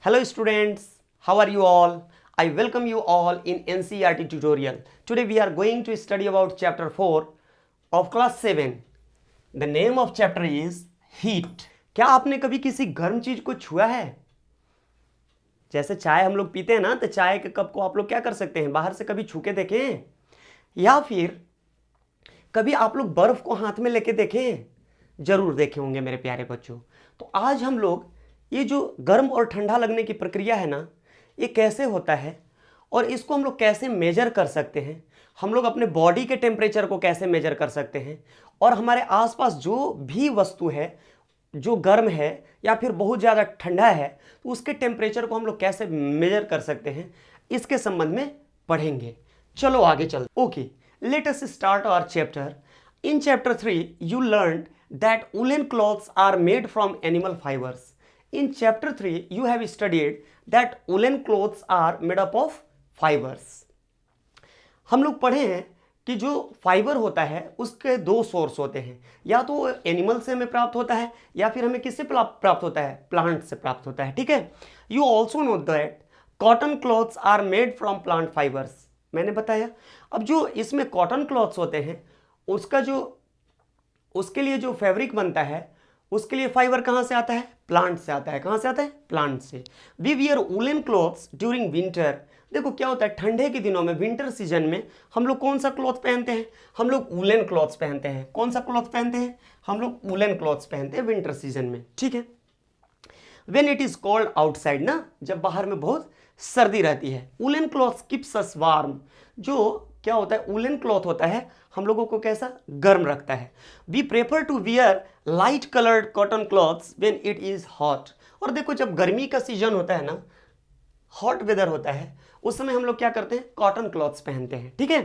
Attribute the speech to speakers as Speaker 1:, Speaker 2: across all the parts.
Speaker 1: Hello students, how are you all? I welcome you all in NCERT tutorial. Today we are going to study about chapter 4 of class 7. The name of chapter is heat. क्या आपने कभी किसी गर्म चीज को छुआ है? जैसे चाय हम लोग पीते हैं ना, तो चाय के कप को आप लोग क्या कर सकते हैं, बाहर से कभी छू के देखें, या फिर कभी आप लोग बर्फ को हाथ में लेके देखें? जरूर देखे होंगे मेरे प्यारे बच्चों। तो आज हम लोग ये जो गर्म और ठंडा लगने की प्रक्रिया है ना, ये कैसे होता है और इसको हम लोग कैसे मेजर कर सकते हैं, हम लोग अपने बॉडी के टेम्परेचर को कैसे मेजर कर सकते हैं, और हमारे आसपास जो भी वस्तु है जो गर्म है या फिर बहुत ज़्यादा ठंडा है तो उसके टेम्परेचर को हम लोग कैसे मेजर कर सकते हैं, इसके संबंध में पढ़ेंगे। चलो आगे चल। Okay, let us start our chapter. In chapter 3 you learn that woolen cloths are made from animal fibers. In chapter 3 you have studied that woolen clothes are made up of fibers. हम लोग पढ़े हैं कि जो fibre होता है उसके दो सोर्स होते हैं, या तो एनिमल से हमें प्राप्त होता है या फिर हमें किससे प्राप्त होता है, प्लांट से प्राप्त होता है। ठीक है, you also know that cotton clothes are made from plant fibres. मैंने बताया। अब जो इसमें कॉटन क्लॉथ्स होते हैं उसके लिए जो फैब्रिक बनता है उसके लिए फाइबर कहाँ से आता है, प्लांट से आता है। कहाँ से आता है, प्लांट से। We wear woollen clothes during winter. देखो क्या होता है, ठंडे के दिनों में, विंटर सीजन में हम लोग कौन सा क्लॉथ पहनते हैं, हम लोग वुलन क्लॉथ्स पहनते हैं। कौन सा क्लॉथ पहनते हैं, हम लोग वुलन क्लॉथ्स पहनते हैं विंटर सीजन में। ठीक है। When it is cold outside ना, जब बाहर में बहुत सर्दी रहती है, woollen clothes keeps us warm. जो क्या होता है, वुलन क्लॉथ होता है हम लोगों को कैसा, गर्म रखता है। We prefer to wear light coloured cotton clothes when it is hot. और देखो जब गर्मी का सीजन होता है ना, हॉट वेदर होता है, उस समय हम लोग क्या करते हैं, कॉटन क्लॉथ्स पहनते हैं। ठीक है।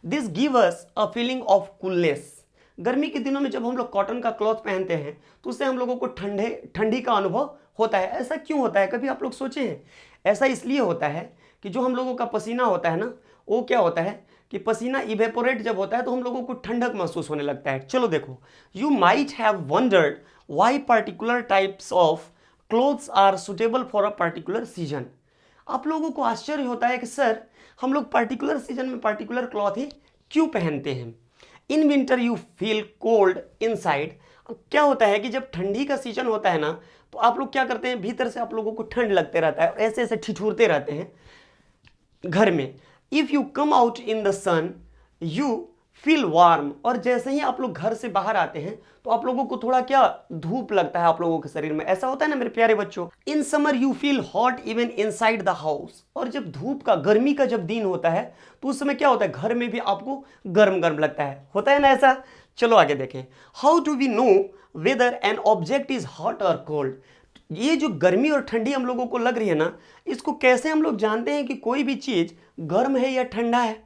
Speaker 1: This give us a feeling of coolness. गर्मी के दिनों में जब हम लोग कॉटन का क्लॉथ पहनते हैं तो उससे हम लोगों को ठंडी का अनुभव होता है। ऐसा क्यों होता है, कभी आप लोग सोचे हैं? ऐसा इसलिए होता है कि जो हम लोगों का पसीना होता है ना, वो क्या होता है कि पसीना इवेपोरेट जब होता है तो हम लोगों को ठंडक महसूस होने लगता है। चलो देखो, you might have wondered why particular types of clothes are suitable for a particular season. आप लोगों को आश्चर्य होता है कि सर हम लोग पर्टिकुलर सीजन में पर्टिकुलर क्लॉथ ही क्यों पहनते हैं। In winter you feel cold inside. क्या होता है कि जब ठंडी का सीजन होता है ना, तो आप लोग क्या करते हैं, भीतर से आप लोगों को ठंड लगते रहता है, ऐसे ऐसे ठिठुरते रहते हैं घर में। If you come out in the sun you feel warm. और जैसे ही आप लोग घर से बाहर आते हैं तो आप लोगों को थोड़ा क्या, धूप लगता है आप लोगों के शरीर में। ऐसा होता है ना मेरे प्यारे बच्चों। In summer you feel hot even inside the house. और जब धूप का, गर्मी का जब दिन होता है तो उस समय क्या होता है, घर में भी आपको गर्म गर्म लगता है। होता है ना ऐसा। चलो आगे देखें। How do we know whether an object is hot और कोल्ड। ये जो गर्मी और ठंडी हम लोगों को लग रही है ना, इसको कैसे हम लोग जानते हैं कि कोई भी चीज गर्म है या ठंडा है।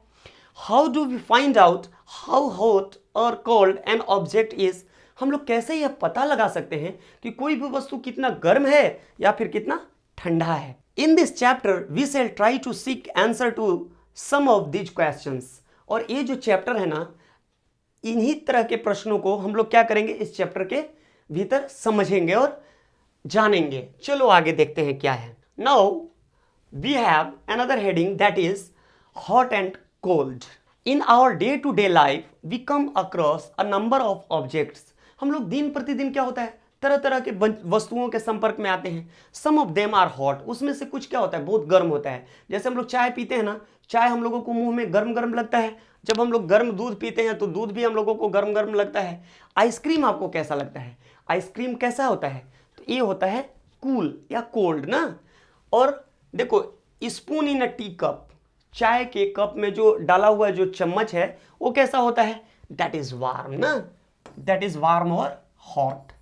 Speaker 1: How do we find out how hot और कोल्ड एन ऑब्जेक्ट इज। हम लोग कैसे यह पता लगा सकते हैं कि कोई भी वस्तु कितना गर्म है या फिर कितना ठंडा है। In this chapter we shall try to seek answer to some of these questions. और ये जो चैप्टर है ना, इन्हीं तरह के प्रश्नों को हम लोग क्या करेंगे, इस चैप्टर के भीतर समझेंगे और जानेंगे। चलो आगे देखते हैं क्या है। Now we have another heading that is hot and cold. In our day to day life we come across a number of objects. हम लोग दिन प्रतिदिन क्या होता है, तरह तरह के वस्तुओं के संपर्क में आते हैं। सम ऑफ देम आर हॉट। उसमें से कुछ क्या होता है, बहुत गर्म होता है। जैसे हम लोग चाय पीते हैं ना, चाय हम लोगों को मुंह में गर्म गर्म लगता है। जब हम लोग गर्म दूध पीते हैं तो दूध भी हम लोगों को गर्म गर्म लगता है। आइसक्रीम आपको कैसा लगता है, आइसक्रीम कैसा होता है, तो ये होता है कूल या कोल्ड ना। और देखो, spoon in a tea cup, चाय के कप में जो डाला हुआ जो चम्मच है वो कैसा होता है, दैट इज वार्म ना। दैट इज वार्म और हॉट।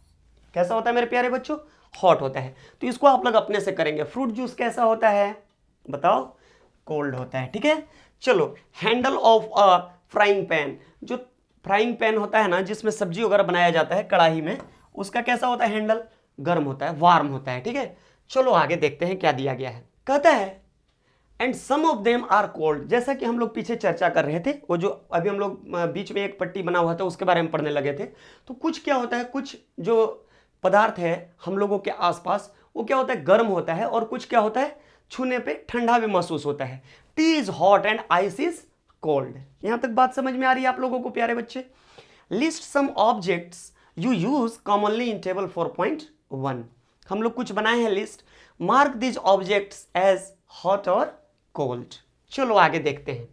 Speaker 1: कैसा होता है मेरे प्यारे बच्चों, हॉट होता है। तो इसको आप लोग अपने से करेंगे। फ्रूट जूस कैसा होता है, बताओ, कोल्ड होता है। ठीक है। चलो, handle of a frying pan. जो फ्राइंग पैन होता है ना, जिसमें सब्जी वगैरह बनाया जाता है कढ़ाई में, उसका कैसा होता है, हैंडल गर्म होता है, वार्म होता है। ठीक है। चलो आगे देखते हैं क्या दिया गया है। कहता है and some of them are cold. जैसा कि हम लोग पीछे चर्चा कर रहे थे, वो जो अभी हम लोग बीच में एक पट्टी बना हुआ था उसके बारे में पढ़ने लगे थे। तो कुछ क्या होता है, कुछ जो पदार्थ है हम लोगों के आसपास वो क्या होता है, गर्म होता है, और कुछ क्या होता है, छूने पे ठंडा भी महसूस होता है। T is hot and ice is cold. यहां तक बात समझ में आ रही है आप लोगों को प्यारे बच्चे? List some objects you use commonly in table 4.1। हम लोग कुछ बनाए हैं list. Mark this objects as hot और कोल्ड। चलो आगे देखते हैं।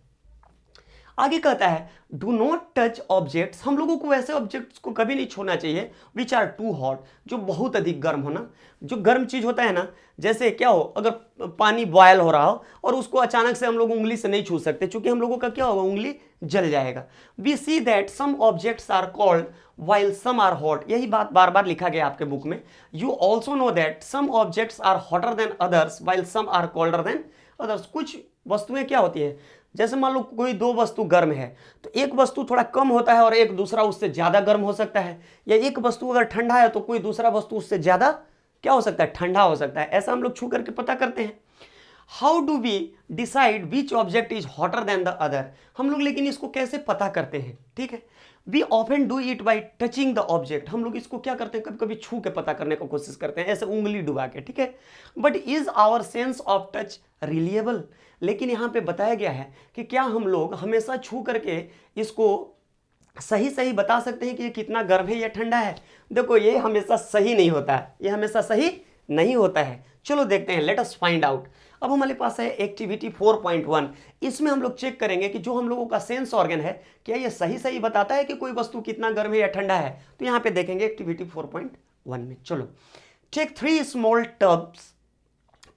Speaker 1: आगे कहता है डू नॉट टच ऑब्जेक्ट्स। हम लोगों को वैसे ऑब्जेक्ट्स को कभी नहीं छूना चाहिए विच आर टू हॉट, जो बहुत अधिक गर्म हो ना। जो गर्म चीज होता है ना, जैसे क्या हो, अगर पानी बॉयल हो रहा हो और उसको अचानक से हम लोग उंगली से नहीं छू सकते, क्योंकि हम लोगों का क्या होगा, उंगली जल जाएगा। We see that some objects are cold while some are hot. यही बात बार बार लिखा गया आपके बुक में। You also know that some objects are hotter than others while some are colder than others. कुछ वस्तुएं क्या होती है, जैसे मान लो कोई दो वस्तु गर्म है, तो एक वस्तु थोड़ा कम होता है और एक दूसरा उससे ज्यादा गर्म हो सकता है। या एक वस्तु अगर ठंडा है तो कोई दूसरा वस्तु उससे ज्यादा क्या हो सकता है, ठंडा हो सकता है। ऐसा हम लोग छू करके पता करते हैं। How do we decide which object is hotter than the other. हम लोग लेकिन इसको कैसे पता करते हैं, ठीक है। We often do it by touching the object. हम लोग इसको क्या करते हैं, कभी कभी छू के पता करने की कोशिश करते हैं, ऐसे उंगली डुबा के, ठीक है। But is our sense of touch reliable. लेकिन यहाँ पे बताया गया है कि क्या हम लोग हमेशा छू करके इसको सही सही बता सकते हैं कि ये कितना गर्म है या ठंडा है। देखो ये हमेशा सही नहीं होता है, ये हमेशा सही नहीं होता है। चलो देखते हैं, लेट अस फाइंड आउट। अब हमारे पास है एक्टिविटी 4.1। इसमें हम लोग चेक करेंगे कि जो हम लोगों का सेंस ऑर्गन है, क्या ये सही सही बताता है कि कोई वस्तु कितना गर्म है या ठंडा है। तो यहाँ पे देखेंगे एक्टिविटी 4.1 में। चलो, take 3 small tubs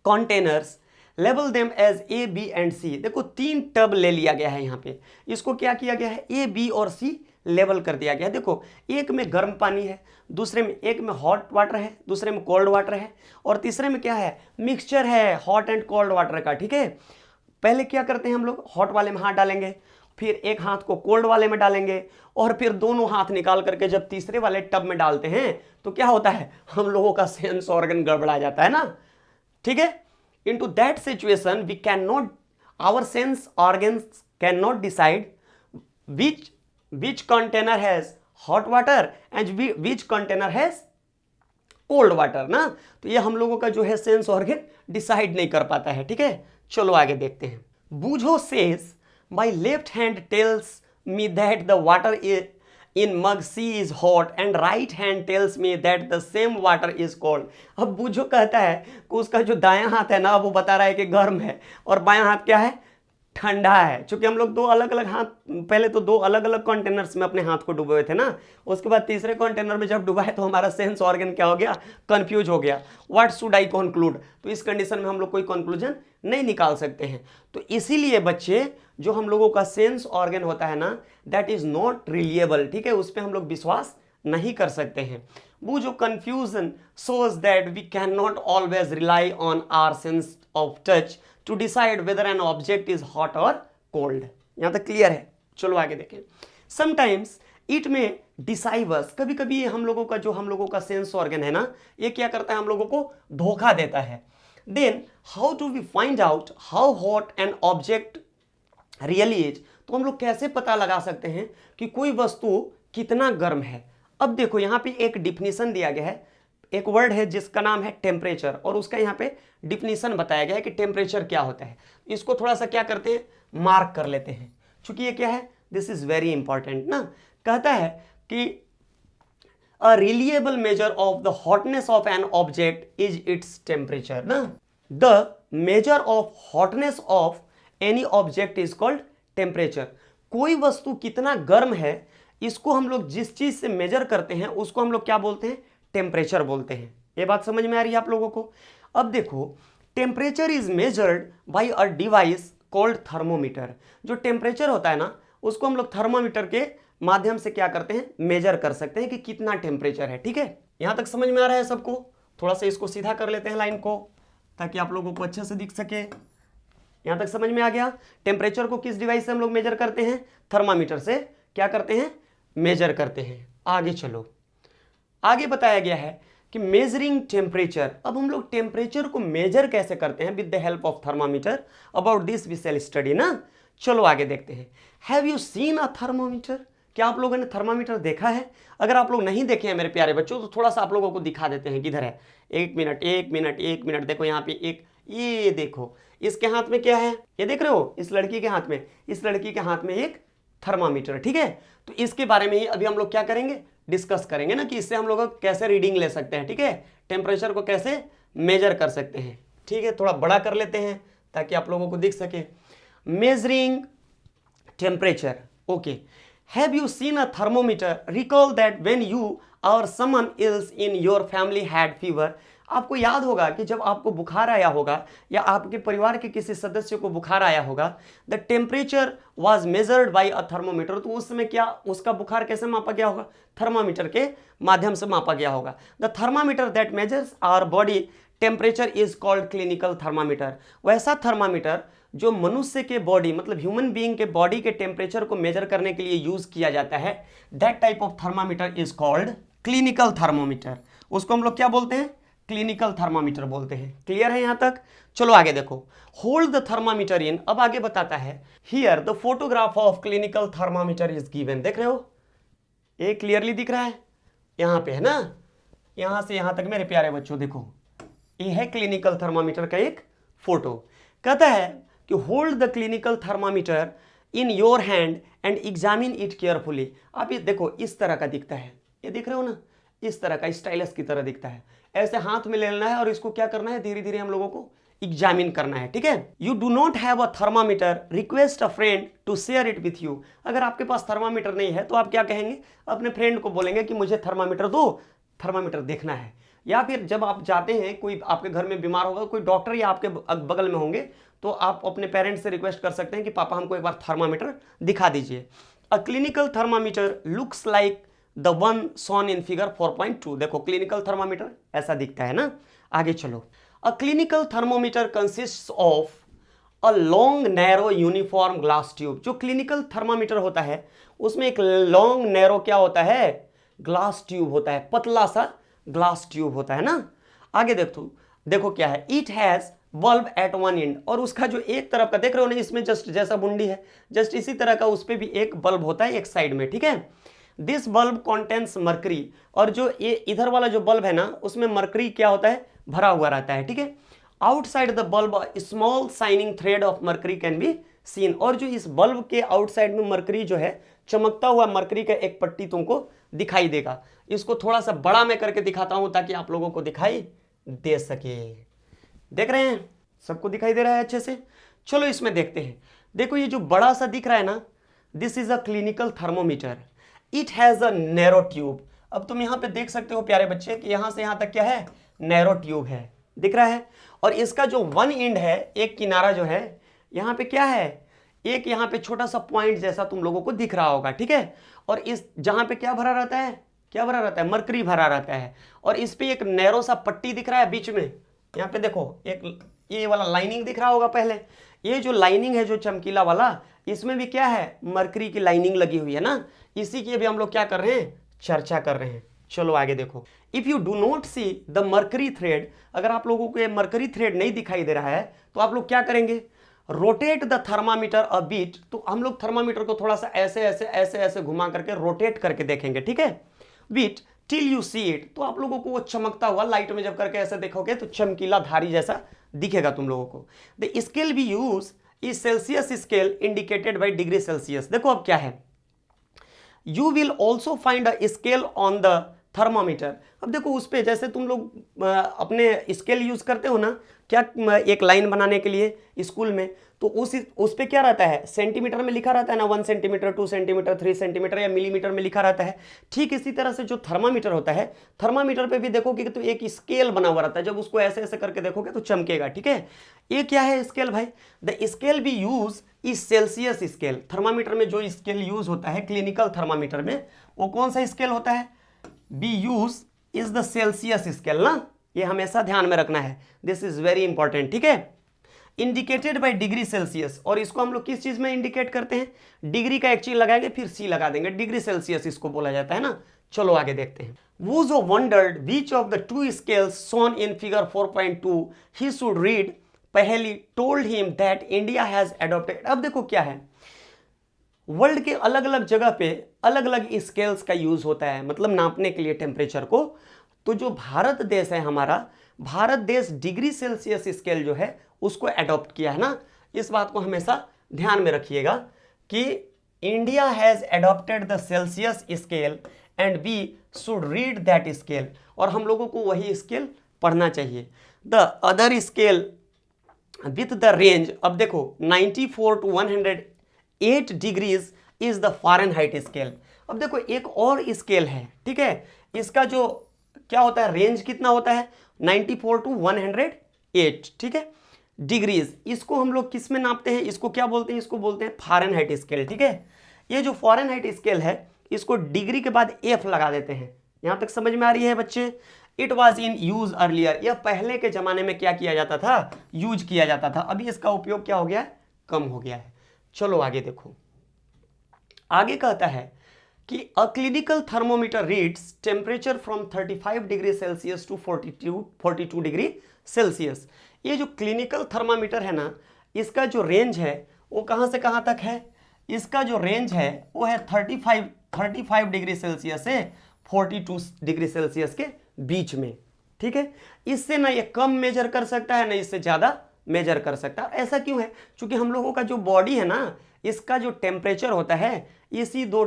Speaker 1: containers, label them as A, B and C. देखो 3 टब ले लिया गया है। यहाँ पे इसको क्या किया गया है, ए, बी और सी लेबल कर दिया गया है। देखो एक में गर्म पानी है, दूसरे में एक में हॉट वाटर है, दूसरे में कोल्ड वाटर है, और तीसरे में क्या है, मिक्सचर है हॉट एंड कोल्ड वाटर का, ठीक है। पहले क्या करते हैं हम लोग, हॉट वाले में हाथ डालेंगे, फिर एक हाथ को कोल्ड वाले में डालेंगे, और फिर दोनों हाथ निकाल करके जब तीसरे वाले टब में डालते हैं तो क्या होता है, हम लोगों का सेंस ऑर्गन गड़बड़ा जाता है ना, ठीक है। Into that situation we cannot, our sense organs cannot decide which container has hot water and which container has cold water ना। तो ये हम लोगों का जो है सेंस ऑर्गन डिसाइड नहीं कर पाता है, ठीक है। चलो आगे देखते हैं। बूझो says my left hand tells me that the water in mug C is hot and right hand tells me that the same water is cold। अब बूझो कहता है कि उसका जो दायां हाथ है ना, वो बता रहा है कि गर्म है, और बायां हाथ क्या है, ठंडा है। क्योंकि हम लोग दो अलग अलग हाथ, पहले तो दो अलग अलग कंटेनर्स में अपने हाथ को डुबोए थे ना, उसके बाद तीसरे कंटेनर में जब डुबाए तो हमारा सेंस ऑर्गन क्या हो गया, कंफ्यूज हो गया। What should I conclude. तो इस कंडीशन में हम लोग कोई कंक्लूजन नहीं निकाल सकते हैं। तो इसीलिए बच्चे जो हम लोगों का सेंस ऑर्गन होता है ना, दैट इज नॉट रिलिएबल, ठीक है, उस पर हम लोग विश्वास नहीं कर सकते हैं। वो जो confusion shows that we cannot always rely on our sense of touch to decide whether an object is hot or cold। यहाँ तक क्लियर है। चलो आगे देखें। Sometimes it may deceive us। कभी कभी हम लोगों का जो हम लोगों का सेंस ऑर्गन है ना, ये क्या करता है, हम लोगों को धोखा देता है। Then how do we find out how hot an object really is। तो हम लोग कैसे पता लगा सकते हैं कि कोई वस्तु कितना गर्म है। अब देखो यहाँ पे एक डिफिनीशन दिया गया है, एक वर्ड है जिसका नाम है टेम्परेचर, और उसका यहाँ पे डिफिनीशन बताया गया है कि टेम्परेचर क्या होता है। इसको थोड़ा सा क्या करते हैं, मार्क कर लेते हैं, क्योंकि ये क्या है, दिस इज वेरी इंपॉर्टेंट ना। कहता है कि a reliable measure of the hotness of an object is its temperature ना। The measure of hotness of any object is called temperature. कोई वस्तु कितना गर्म है, इसको हम लोग जिस चीज से मेजर करते हैं उसको हम लोग क्या बोलते हैं, टेम्परेचर बोलते हैं। ये बात समझ में आ रही है आप लोगों को। अब देखो, temperature is measured by a device called thermometer. जो टेम्परेचर होता है ना, उसको हम लोग थर्मोमीटर के माध्यम से क्या करते हैं, मेजर कर सकते हैं कि कितना टेम्परेचर है, ठीक है। यहां तक समझ में आ रहा है सबको। थोड़ा सा इसको सीधा कर लेते हैं लाइन को, ताकि आप लोगों को अच्छे से दिख सके। यहां तक समझ में आ गया। टेम्परेचर को किस डिवाइस से हम लोग मेजर करते हैं, थर्मामीटर से क्या करते हैं, मेजर करते हैं। आगे चलो, आगे बताया गया है कि मेजरिंग टेम्परेचर। अब हम लोग टेम्परेचर को मेजर कैसे करते हैं, with the help of thermometer. About this we shall study ना। चलो आगे देखते हैं। Have you seen a thermometer. क्या आप लोगों ने थर्मामीटर देखा है? अगर आप लोग नहीं देखे हैं मेरे प्यारे बच्चों तो थोड़ा सा आप लोगों को दिखा देते हैं, किधर है, एक मिनट एक मिनट एक मिनट, देखो यहाँ पे एक, ये देखो इसके हाथ में क्या है, ये देख रहे हो, इस लड़की के हाथ में, इस लड़की के हाथ में एक थर्मामीटर, ठीक है। तो इसके बारे में ही अभी हम लोग क्या करेंगे, डिस्कस करेंगे ना, कि इससे हम लोग कैसे रीडिंग ले सकते हैं, ठीक है, टेम्परेचर को कैसे मेजर कर सकते हैं, ठीक है। थोड़ा बड़ा कर लेते हैं ताकि आप लोगों को दिख सके। Measuring temperature, okay. Have you seen a thermometer? Recall that when you or someone else in your family had fever. आपको याद होगा कि जब आपको बुखार आया होगा या आपके परिवार के किसी सदस्य को बुखार आया होगा, the temperature was measured by a thermometer. तो उस समय क्या उसका बुखार कैसे मापा गया होगा, थर्मामीटर के माध्यम से मापा गया होगा। The thermometer that measures our body temperature is called clinical thermometer. वैसा थर्मामीटर जो मनुष्य के बॉडी मतलब ह्यूमन बीइंग के बॉडी के टेम्परेचर को मेजर करने के लिए यूज किया जाता है, that type of thermometer is called clinical thermometer. उसको हम लोग क्या बोलते हैं, क्लिनिकल थर्मामीटर बोलते हैं। क्लियर है यहां तक? चलो आगे देखो। होल्ड द थर्मामीटर इन, अब आगे बताता है, here the photograph of clinical thermometer is given. देख रहे हो, ये क्लियरली दिख रहा है, यहां पे है ना, यहां से यहां तक मेरे प्यारे बच्चों देखो, ये है क्लिनिकल थर्मामीटर का एक फोटो। कहता है कि hold the clinical thermometer in your hand and examine it carefully. आप ये देखो, इस तरह का दिखता है, ये दिख रहे हो ना, इस तरह का स्टाइलस की तरह दिखता है। ऐसे हाथ में ले लेना है और इसको क्या करना है, धीरे धीरे हम लोगों को एग्जामिन करना है, ठीक है। You do not have a thermometer, request a friend to share it with you. अगर आपके पास थर्मामीटर नहीं है तो आप क्या कहेंगे, अपने फ्रेंड को बोलेंगे कि मुझे थर्मामीटर दो, थर्मामीटर देखना है। या फिर जब आप जाते हैं, कोई आपके घर में बीमार होगा, कोई डॉक्टर या आपके बगल में होंगे, तो आप अपने पेरेंट्स से रिक्वेस्ट कर सकते हैं कि पापा हमको एक बार थर्मामीटर दिखा दीजिए। अ clinical thermometer looks like the one shown in figure 4.2। देखो क्लिनिकल थर्मामीटर ऐसा दिखता है ना। आगे चलो। अ clinical thermometer consists of a long narrow uniform glass tube. जो क्लिनिकल थर्मामीटर होता है उसमें एक लॉन्ग नैरो क्या होता है, ग्लास ट्यूब होता है, पतला सा ग्लास ट्यूब होता है ना। आगे देखो क्या है, it has bulb at one end, और उसका जो एक तरफ का देख रहे हो ना, इसमें जस्ट जैसा बुंडी है, जस्ट इसी तरह का उस पर भी एक बल्ब होता है एक साइड में, ठीक है। दिस बल्ब कॉन्टेंस मर्करी, और जो ये इधर वाला जो बल्ब है ना उसमें मर्करी क्या होता है, भरा हुआ रहता है, ठीक है। Outside the bulb small shining thread of mercury can be seen, और जो इस बल्ब के आउटसाइड में मर्करी जो है, चमकता हुआ मर्करी का एक पट्टी तुमको दिखाई देगा। इसको थोड़ा सा बड़ा मैं करके दिखाता हूं ताकि आप लोगों को दिखाई दे सके। देख रहे हैं, सबको दिखाई दे रहा है अच्छे से? चलो इसमें देखते हैं। देखो ये जो बड़ा सा दिख रहा है ना, this is a clinical thermometer, it has a narrow tube. अब तुम यहां पे देख सकते हो प्यारे बच्चे कि यहां से यहां तक क्या है, नैरो ट्यूब है, दिख रहा है। और इसका जो वन एंड है, एक किनारा जो है, यहां पे क्या है, एक यहां पे छोटा सा पॉइंट जैसा तुम लोगों को दिख रहा होगा, ठीक है। और इस जहां पे क्या भरा रहता है, क्या भरा रहता है, मरकरी भरा रहता है। और इस पे एक नैरो सा पट्टी दिख रहा है बीच में, यहाँ पे देखो एक ये वाला लाइनिंग दिख रहा होगा पहले, ये जो लाइनिंग है जो चमकीला वाला, इसमें भी क्या है, मरकरी की लाइनिंग लगी हुई है ना। इसी की अभी हम लोग क्या कर रहे हैं, चर्चा कर रहे हैं। चलो आगे देखो। If you do not see the mercury thread, अगर आप लोगों को ये मरकरी थ्रेड नहीं दिखाई दे रहा है तो आप लोग क्या करेंगे, rotate the thermometer a bit. तो हम लोग थर्मामीटर को थोड़ा सा ऐसे ऐसे ऐसे ऐसे घुमा करके रोटेट करके देखेंगे, ठीक है, bit till you see it. तो आप लोगों को वो चमकता हुआ लाइट में जब करके ऐसे देखोगे तो चमकीला धारी जैसा दिखेगा तुम लोगों को। द स्केल भी use is Celsius scale indicated by degree Celsius. देखो अब क्या है, you will also find a scale on the thermometer. अब देखो उस पर जैसे तुम लोग अपने स्केल यूज करते हो ना, क्या एक लाइन बनाने के लिए स्कूल में, तो उस पे क्या रहता है, सेंटीमीटर में लिखा रहता है ना, 1 सेंटीमीटर 2 सेंटीमीटर 3 सेंटीमीटर या मिलीमीटर में लिखा रहता है। ठीक इसी तरह से जो थर्मामीटर होता है, थर्मामीटर पे भी देखोगे तो एक स्केल बना हुआ रहता है, जब उसको ऐसे ऐसे करके देखोगे तो चमकेगा, ठीक है। ये क्या है स्केल भाई, द स्केल भी यूज इस सेल्सियस स्केल। थर्मामीटर में जो स्केल यूज होता है क्लिनिकल थर्मामीटर में, वो कौन सा स्केल होता है, B use is the Celsius scale ना, ये हमेशा ध्यान में रखना है, दिस इज वेरी इंपॉर्टेंट, ठीक है। इंडिकेटेड बाय डिग्री सेल्सियस, और इसको हम लोग किस चीज में इंडिकेट करते हैं, डिग्री का एक चीज लगाएंगे फिर सी लगा देंगे, डिग्री सेल्सियस इसको बोला जाता है ना। चलो आगे देखते हैं। Boojho wondered which of the two scales shown in figure 4.2 he should read, Paheli told him that India has adopted. अब देखो क्या है, वर्ल्ड के अलग अलग जगह पे अलग अलग स्केल्स का यूज होता है, मतलब नापने के लिए टेम्परेचर को। तो जो भारत देश है हमारा, भारत देश डिग्री सेल्सियस स्केल जो है उसको एडॉप्ट किया है ना। इस बात को हमेशा ध्यान में रखिएगा कि India has adopted the Celsius scale and we should read that scale, और हम लोगों को वही स्केल पढ़ना चाहिए। The other scale with the range, अब देखो 94 to 108 degrees is the Fahrenheit scale. अब देखो एक और स्केल है, ठीक है, इसका जो क्या होता है, रेंज कितना होता है, 94 to 108, ठीक है, डिग्रीज। इसको हम लोग किस में नापते हैं, इसको क्या बोलते हैं, इसको बोलते हैं फ़ारेनहाइट स्केल, ठीक है। ये जो फ़ारेनहाइट स्केल है इसको डिग्री के बाद एफ लगा देते हैं। यहाँ तक समझ में आ रही है बच्चे। It was in use earlier, यह पहले के ज़माने में क्या किया जाता था, यूज किया जाता था। अभी इसका उपयोग क्या हो गया है, कम हो गया है। चलो आगे देखो, आगे कहता है कि a clinical thermometer reads temperature from 35 degree Celsius to 42 degree Celsius. ये जो क्लिनिकल थर्मामीटर है ना, इसका जो रेंज है वो कहाँ से कहाँ तक है, इसका जो रेंज है वो है 35 डिग्री सेल्सियस से 42 डिग्री सेल्सियस के बीच में, ठीक है। इससे ना ये कम मेजर कर सकता है ना इससे ज़्यादा मेजर कर सकता है। ऐसा क्यों है, क्योंकि हम लोगों का जो बॉडी है ना, इसका जो टेम्परेचर होता है इसी दो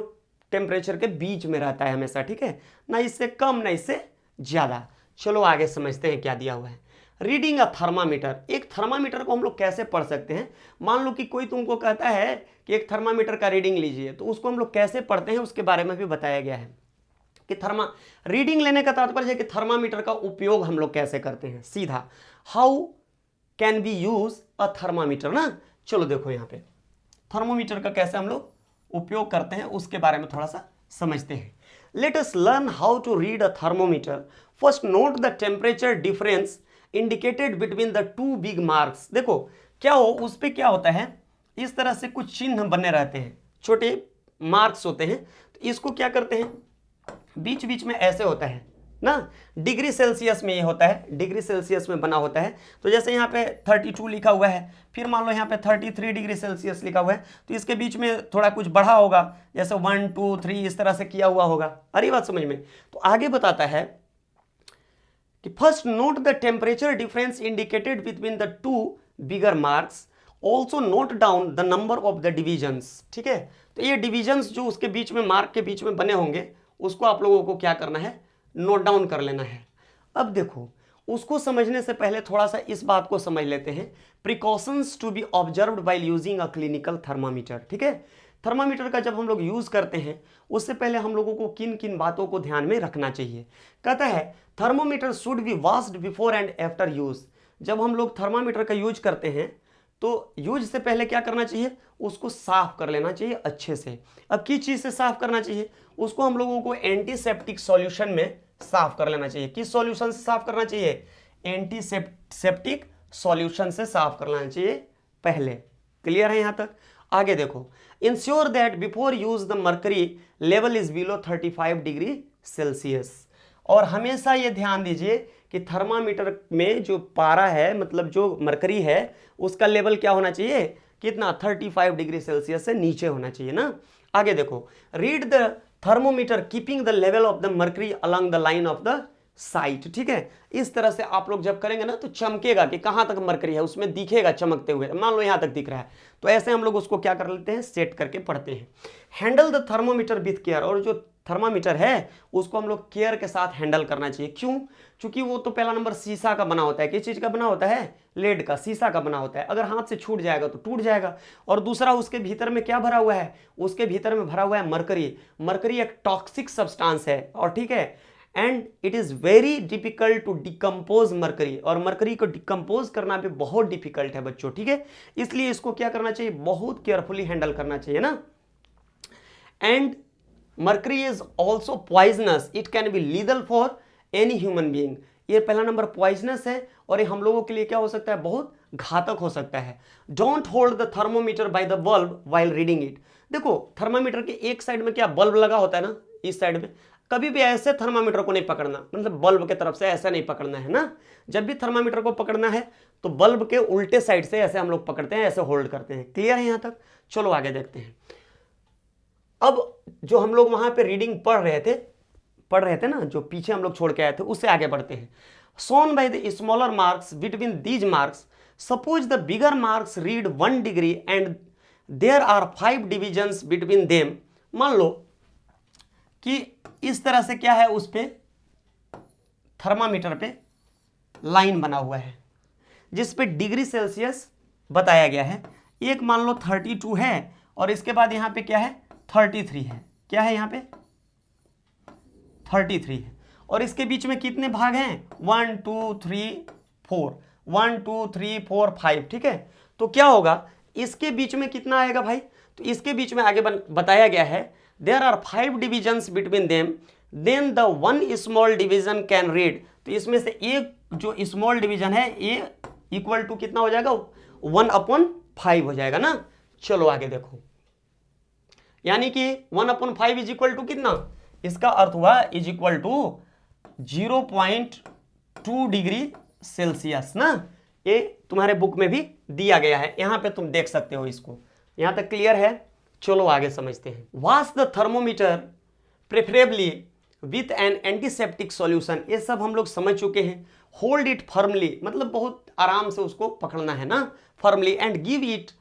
Speaker 1: टेम्परेचर के बीच में रहता है हमेशा, ठीक है, ना इससे कम ना इससे ज़्यादा। चलो आगे समझते हैं क्या दिया हुआ है। रीडिंग अ थर्मामीटर, एक थर्मामीटर को हम लोग कैसे पढ़ सकते हैं। मान लो कि कोई तुमको कहता है कि एक थर्मामीटर का रीडिंग लीजिए, तो उसको हम लोग कैसे पढ़ते हैं उसके बारे में भी बताया गया है कि रीडिंग लेने का तात्पर्य है कि थर्मामीटर का उपयोग हम लोग कैसे करते हैं। सीधा how can be use a thermometer ना। चलो देखो यहाँ पे थर्मोमीटर का कैसे हम लोग उपयोग करते हैं उसके बारे में थोड़ा सा समझते हैं। Let us learn how to read a thermometer. First note the temperature difference indicated between the two big marks. देखो क्या हो, उस पर क्या होता है, इस तरह से कुछ चिन्ह बने रहते हैं, छोटे मार्क्स होते हैं। तो इसको क्या करते हैं, बीच बीच में ऐसे होता है ना, डिग्री सेल्सियस में ये होता है, डिग्री सेल्सियस में बना होता है। तो जैसे यहाँ पे 32 लिखा हुआ है, फिर मान लो यहाँ पे 33 डिग्री सेल्सियस लिखा हुआ है, तो इसके बीच में थोड़ा कुछ बढ़ा होगा, जैसे 1 2 3 इस तरह से किया हुआ होगा। अरे बात समझ में। तो आगे बताता है कि first note the temperature difference indicated between the to bigger marks, also note down the number of the divisions, ठीक है। तो ये डिविजन्स जो उसके बीच में मार्क के बीच में बने होंगे उसको आप लोगों को क्या करना है, नोट डाउन कर लेना है। अब देखो उसको समझने से पहले थोड़ा सा इस बात को समझ लेते हैं, precautions to be observed by using a clinical thermometer, ठीक है। थर्मामीटर का जब हम लोग यूज करते हैं उससे पहले हम लोगों को किन किन बातों को ध्यान में रखना चाहिए। कहता है thermometer should be washed before and after use. जब हम लोग थर्मामीटर का यूज करते हैं तो यूज से पहले क्या करना चाहिए, उसको साफ कर लेना चाहिए अच्छे से। अब किस चीज़ से साफ करना चाहिए, उसको हम लोगों को एंटीसेप्टिक सॉल्यूशन में साफ कर लेना चाहिए। किस सॉल्यूशन से साफ करना चाहिए, एंटीसेप्टिक सॉल्यूशन से साफ कर लेना चाहिए पहले। क्लियर है यहाँ तक। आगे देखो, ensure that before use the mercury level is below 35 degree Celsius. और हमेशा ये ध्यान दीजिए कि थर्मामीटर में जो पारा है, मतलब जो मरकरी है, उसका लेवल क्या होना चाहिए, कितना, 35 डिग्री सेल्सियस से नीचे होना चाहिए ना। आगे देखो, read the thermometer keeping the level of the mercury along the line of the site, ठीक है। इस तरह से आप लोग जब करेंगे ना तो चमकेगा कि कहाँ तक मरकरी है, उसमें दिखेगा चमकते हुए। मान लो यहाँ तक दिख रहा है, तो ऐसे हम लोग उसको क्या कर लेते हैं, सेट करके पढ़ते हैं। Handle the thermometer with care, और जो थर्मामीटर है उसको हम लोग केयर के साथ हैंडल करना चाहिए। क्यों, क्योंकि वो तो पहला नंबर शीशा का बना होता है। किस चीज़ का बना होता है, लेड का, शीशा का बना होता है। अगर हाथ से छूट जाएगा तो टूट जाएगा। और दूसरा उसके भीतर में क्या भरा हुआ है, उसके भीतर में भरा हुआ है मरकरी। मरकरी एक टॉक्सिक सब्सटेंस है, और ठीक है, and it is very difficult to decompose mercury, और मरकरी को डिकम्पोज करना भी बहुत डिफिकल्ट है बच्चों, ठीक है। इसलिए इसको क्या करना चाहिए, बहुत केयरफुली हैंडल करना चाहिए ना। And mercury is also poisonous, it can be लीदल for any human being. ये पहला नंबर पॉइजनस है, और ये हम लोगों के लिए क्या हो सकता है, बहुत घातक हो सकता है। Don't hold the thermometer by the bulb while reading it. देखो थर्मामीटर के एक साइड में क्या बल्ब लगा होता है ना, इस साइड में, कभी भी ऐसे थर्मामीटर को नहीं पकड़ना, मतलब बल्ब के तरफ से ऐसा नहीं पकड़ना है ना। जब भी थर्मामीटर को पकड़ना है तो बल्ब के उल्टे साइड से ऐसे हम लोग पकड़ते हैं, ऐसे होल्ड करते हैं। क्लियर है यहाँ तक। चलो आगे देखते हैं। अब जो हम लोग वहां पे रीडिंग पढ़ रहे थे ना, जो पीछे हम लोग छोड़ के आए थे, उससे आगे बढ़ते हैं। shown by the smaller marks between these marks, suppose the bigger marks read 1 degree and there are 5 divisions between them। मान लो कि इस तरह से क्या है, उस पे थर्मामीटर पे लाइन बना हुआ है जिस पे डिग्री सेल्सियस बताया गया है। एक मान लो 32 है और इसके बाद यहाँ पे क्या है 33 है, क्या है यहाँ पे 33 है, और इसके बीच में कितने भाग हैं 1 2 3 4, 1 2 3 4 5, ठीक है। तो क्या होगा इसके बीच में कितना आएगा भाई, तो इसके बीच में आगे बताया गया है there are 5 divisions between them then the one small division can read. तो इसमें से एक जो स्मॉल डिवीजन है ये इक्वल टू कितना हो जाएगा 1/5 हो जाएगा ना। चलो आगे देखो, यानी कि 1/5 इज इक्वल टू कितना, इसका अर्थ हुआ is equal to 0.2 degree Celsius ना। ये तुम्हारे बुक में भी दिया गया है, यहां पे तुम देख सकते हो इसको। यहां तक क्लियर है। चलो आगे समझते हैं। Wash the thermometer preferably with an antiseptic solution, ये सब हम लोग समझ चुके हैं। होल्ड इट फर्मली, मतलब बहुत आराम से उसको पकड़ना है ना, firmly, and give it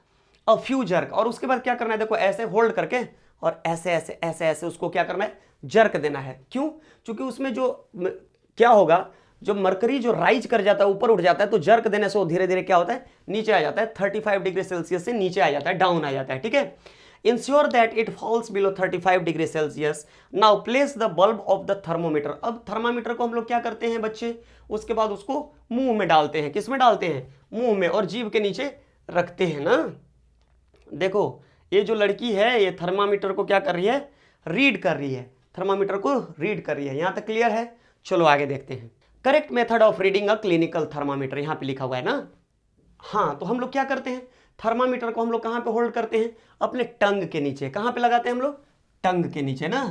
Speaker 1: a few jerk, और उसके बाद क्या करना है देखो, ऐसे होल्ड करके और ऐसे ऐसे ऐसे ऐसे उसको क्या करना है जर्क देना है। क्यों, क्योंकि उसमें जो क्या होगा, जो मरकरी जो राइज कर जाता है ऊपर उठ जाता है, तो जर्क देने से वो धीरे धीरे क्या होता है नीचे आ जाता है, 35 डिग्री सेल्सियस से नीचे आ जाता है, डाउन आ जाता है, ठीक है। Ensure that it falls below 35 degree Celsius. Now place the bulb of the thermometer. अब थर्मामीटर को हम लोग क्या करते हैं बच्चे, उसके बाद उसको मुंह में डालते हैं। किस में डालते हैं, मुंह में, और जीभ के नीचे रखते हैं ना। देखो ये जो लड़की है ये थर्मामीटर को क्या कर रही है, रीड कर रही है, थर्मामीटर को रीड कर रही है। यहां तक क्लियर है। चलो आगे देखते हैं। Correct method of reading a clinical thermometer, यहां पे लिखा हुआ है ना। हाँ, तो हम लोग क्या करते हैं, थर्मामीटर को हम लोग कहां पे होल्ड करते हैं, अपने टंग के नीचे। कहां पे लगाते हैं हम लोग, टंग के नीचे ना,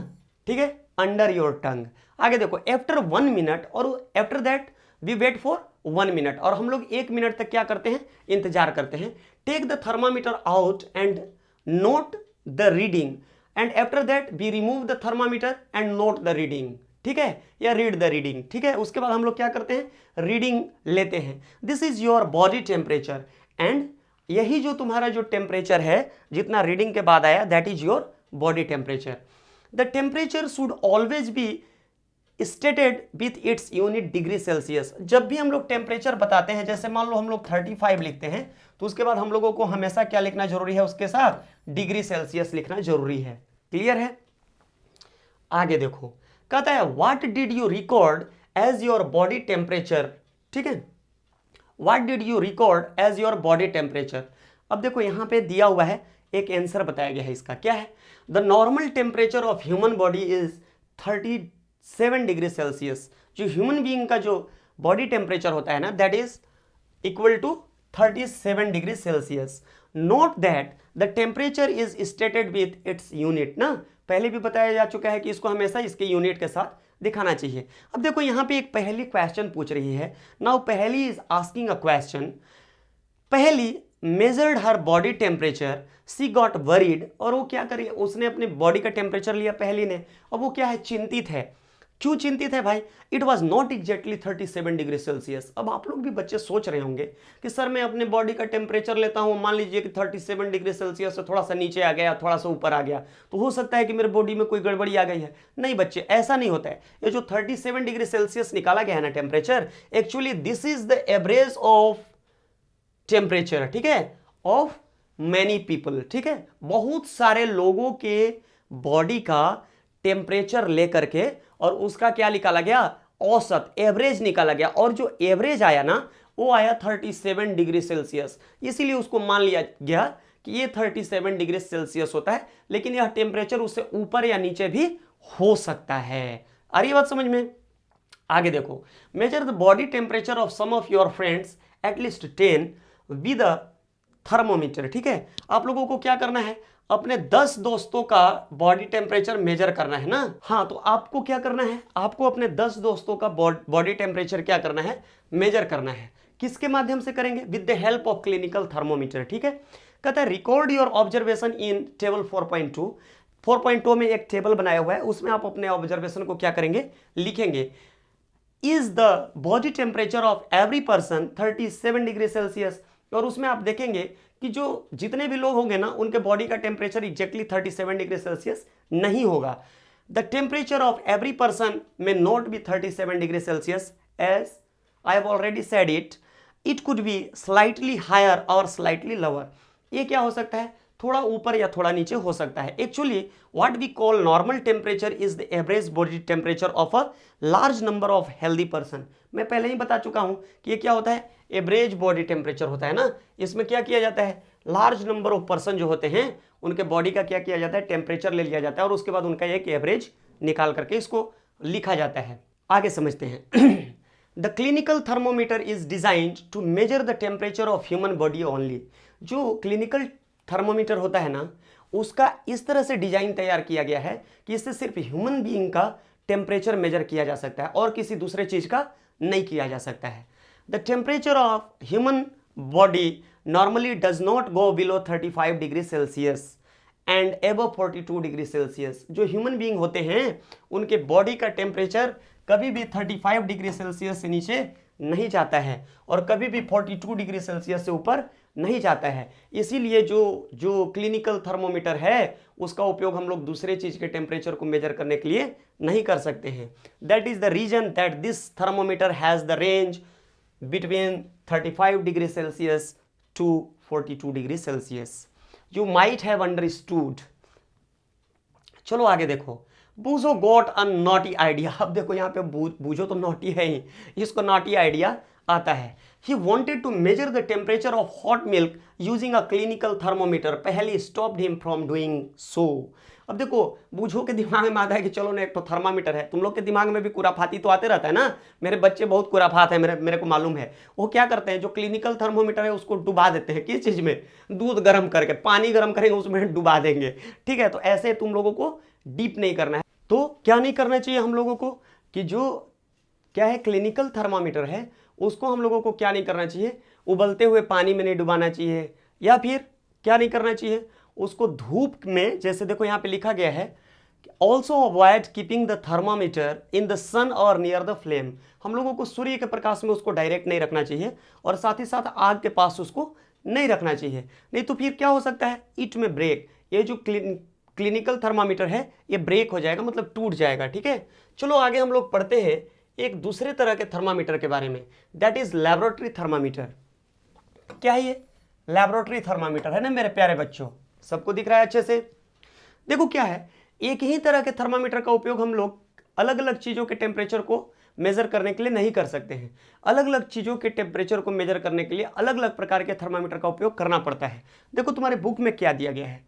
Speaker 1: ठीक है, अंडर योर टंग। आगे देखो, आफ्टर 1 मिनट, और after that we wait for 1 minute, और हम लोग 1 मिनट तक क्या करते हैं, इंतजार करते हैं। Take the thermometer out and note the reading, and after that we remove the thermometer and note the reading, ठीक है, या रीड द रीडिंग, ठीक है। उसके बाद हम लोग क्या करते हैं, रीडिंग लेते हैं। This is your body temperature, and यही जो तुम्हारा जो टेम्परेचर है जितना रीडिंग के बाद आया, that is your body temperature. The temperature should always be stated with its unit degree Celsius. जब भी हम लोग टेम्परेचर बताते हैं, जैसे मान लो हम लोग 35 लिखते हैं, तो उसके बाद हम लोगों को हमेशा क्या लिखना जरूरी है, उसके साथ डिग्री सेल्सियस लिखना जरूरी है। क्लियर है। आगे देखो, कहता है what did you record as your body temperature, ठीक है, what did you record as your body temperature. अब देखो यहां पे दिया हुआ है, एक आंसर बताया गया है इसका, क्या है, the normal temperature of human body is 37 degree Celsius. जो ह्यूमन बीइंग का जो बॉडी टेम्परेचर होता है ना, that is equal to 37 degree Celsius. Note that the temperature is stated with its unit ना, पहले भी बताया जा चुका है कि इसको हमेशा इसके यूनिट के साथ दिखाना चाहिए। अब देखो यहाँ पे एक पहली क्वेश्चन पूछ रही है। नाउ पहली इज आस्किंग अ क्वेश्चन, पहली मेजर्ड हर बॉडी टेम्परेचर, सी गॉट वरीड, और वो क्या करी, उसने अपने बॉडी का टेम्परेचर लिया पहली ने, और वो क्या है, चिंतित है। क्यों चिंतित है भाई, it was not exactly 37 degree Celsius. अब आप लोग भी बच्चे सोच रहे होंगे कि सर मैं अपने बॉडी का टेम्परेचर लेता हूं, मान लीजिए कि 37 डिग्री सेल्सियस से थोड़ा सा नीचे आ गया, थोड़ा सा ऊपर आ गया, तो हो सकता है कि मेरे बॉडी में कोई गड़बड़ी आ गई है। नहीं बच्चे, ऐसा नहीं होता है। ये जो 37 डिग्री सेल्सियस निकाला गया है ना temperature, actually this is the average of temperature, ठीक है, ऑफ मैनी पीपल, ठीक है, बहुत सारे लोगों के बॉडी का टेम्परेचर लेकर के, और उसका क्या निकाला गया, औसत एवरेज निकाला गया, और जो एवरेज आया ना वो आया 37 डिग्री सेल्सियस। इसीलिए उसको मान लिया गया कि ये 37 डिग्री सेल्सियस होता है, लेकिन यह टेम्परेचर उससे ऊपर या नीचे भी हो सकता है। आ रही बात समझ में। आगे देखो, measure the body temperature of some of your friends at least 10 with a thermometer, ठीक है। आप लोगों को क्या करना है, अपने 10 दोस्तों का बॉडी टेम्परेचर मेजर करना है ना। हाँ, तो आपको क्या करना है, आपको अपने 10 दोस्तों का बॉडी टेम्परेचर क्या करना है, मेजर करना है। किसके माध्यम से करेंगे, with the help of clinical thermometer, ठीक है। कहता है record your observation in table 4.2, 4.2 में एक टेबल बनाया हुआ है, उसमें आप अपने ऑब्जर्वेशन को क्या करेंगे, लिखेंगे। Is the body temperature of every person 37 degree Celsius, और उसमें आप देखेंगे कि जो जितने भी लोग होंगे ना उनके बॉडी का टेम्परेचर एग्जैक्टली 37 डिग्री सेल्सियस नहीं होगा। The temperature of every person may not be 37 degree Celsius, as I have already said it could be slightly higher or slightly lower. ये क्या हो सकता है, थोड़ा ऊपर या थोड़ा नीचे हो सकता है। Actually what we call normal temperature is the average body temperature of a large number of healthy person. मैं पहले ही बता चुका हूं कि ये क्या होता है, एवरेज बॉडी टेम्परेचर होता है ना। इसमें क्या किया जाता है, लार्ज नंबर ऑफ पर्सन जो होते हैं उनके बॉडी का क्या किया जाता है, टेम्परेचर ले लिया जाता है और उसके बाद उनका एक एवरेज निकाल करके इसको लिखा जाता है। आगे समझते हैं। The clinical thermometer is designed to measure the temperature of human body only. जो क्लिनिकल थर्मोमीटर होता है ना, उसका इस तरह से डिजाइन तैयार किया गया है कि इससे सिर्फ ह्यूमन बीइंग का टेम्परेचर मेजर किया जा सकता है और किसी दूसरे चीज का नहीं किया जा सकता है। The temperature of human body normally does not go below 35 degree Celsius and above 42 degree Celsius. जो ह्यूमन बीइंग होते हैं उनके बॉडी का टेम्परेचर कभी भी 35 डिग्री सेल्सियस से नीचे नहीं जाता है और कभी भी 42 डिग्री सेल्सियस से ऊपर नहीं जाता है। इसीलिए जो क्लिनिकल थर्मोमीटर है उसका उपयोग हम लोग दूसरे चीज के टेम्परेचर को मेजर करने के लिए नहीं कर सकते हैं। That is the reason that this thermometer has the range between 35 degree Celsius to 42 degree Celsius. You might have understood. चलो आगे देखो। बूझो गॉट अ नॉटी आइडिया। अब देखो यहाँ पे बूझो तो नॉटी है ही, इसको नॉटी आइडिया आता है। He wanted to measure the temperature of hot milk using a clinical thermometer. पहले stopped him from doing so. अब देखो बूझो के दिमाग में आता है कि चलो ना एक तो थर्मामीटर है। तुम लोग के दिमाग में भी कुराफाती तो आते रहता है ना, मेरे बच्चे बहुत कुराफात है, मेरे को मालूम है। वो क्या करते हैं, जो क्लिनिकल थर्मोमीटर है उसको डुबा देते हैं। किस चीज में, दूध गर्म करके, पानी गर्म करेंगे उसमें डुबा देंगे। ठीक है, तो ऐसे तुम लोगों को डीप नहीं करना है। तो क्या नहीं करना चाहिए हम लोगों को, कि जो क्या है क्लिनिकल थर्मामीटर है उसको हम लोगों को क्या नहीं करना चाहिए, उबलते हुए पानी में नहीं डुबाना चाहिए, या फिर क्या नहीं करना चाहिए, उसको धूप में, जैसे देखो यहाँ पे लिखा गया है, also avoid keeping the thermometer in the sun or near the flame. हम लोगों को सूर्य के प्रकाश में उसको डायरेक्ट नहीं रखना चाहिए और साथ ही साथ आग के पास उसको नहीं रखना चाहिए, नहीं तो फिर क्या हो सकता है, इट में ब्रेक। ये जो क्लिनिकल थर्मामीटर है ये ब्रेक हो जाएगा, मतलब टूट जाएगा। ठीक है, चलो आगे हम लोग पढ़ते हैं एक दूसरे तरह के थर्मामीटर के बारे में, दैट इज लैबोरेटरी थर्मामीटर। क्या है ये, लैबोरेटरी थर्मामीटर है ना मेरे प्यारे बच्चों, सबको दिख रहा है अच्छे से। देखो क्या है, एक ही तरह के थर्मामीटर का उपयोग हम लोग अलग अलग चीजों के टेम्परेचर को मेजर करने के लिए नहीं कर सकते हैं। अलग अलग चीजों के टेम्परेचर को मेजर करने के लिए अलग अलग प्रकार के थर्मामीटर का उपयोग करना पड़ता है। देखो तुम्हारे बुक में क्या दिया गया है,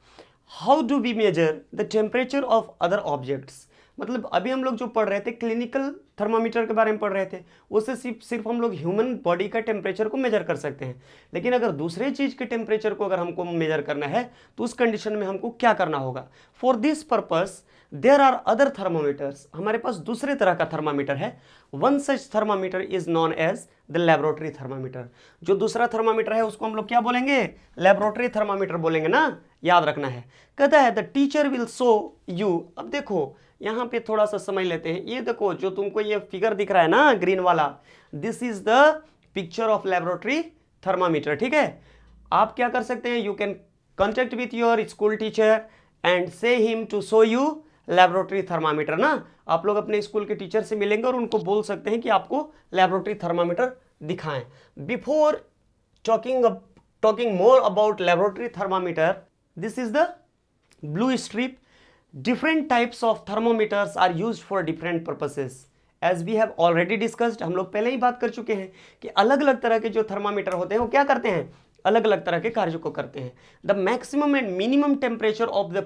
Speaker 1: how do we measure the temperature of other objects. मतलब अभी हम लोग जो पढ़ रहे थे क्लिनिकल थर्मामीटर के बारे में पढ़ रहे थे, उससे सिर्फ हम लोग ह्यूमन बॉडी का टेम्परेचर को मेजर कर सकते हैं। लेकिन अगर दूसरे चीज के टेम्परेचर को अगर हमको मेजर करना है तो उस कंडीशन में हमको क्या करना होगा, for this purpose there are other thermometers. हमारे पास दूसरे तरह का थर्मामीटर है। One such thermometer is known as the laboratory thermometer. जो दूसरा थर्मामीटर है उसको हम लोग क्या बोलेंगे, लैबोरेटरी थर्मामीटर बोलेंगे ना, याद रखना है। कहता है the teacher will show you. अब देखो यहाँ पे थोड़ा सा समझ लेते हैं। ये देखो जो तुमको ये फिगर दिख रहा है ना ग्रीन वाला, this is the picture of laboratory thermometer. ठीक है, आप क्या कर सकते हैं, you can contact with your school teacher and say him to show you laboratory thermometer ना। आप लोग अपने स्कूल के टीचर से मिलेंगे और उनको बोल सकते हैं कि आपको लैबोरेटरी थर्मामीटर दिखाएं। Before talking more about laboratory thermometer, this is the blue strip. Different types of thermometers are used for different purposes. As we have already discussed, हम लोग पहले ही बात कर चुके हैं कि अलग अलग तरह के जो थर्मामीटर होते हैं वो क्या करते हैं, अलग अलग तरह के कार्यों को करते हैं। The maximum and minimum temperature of the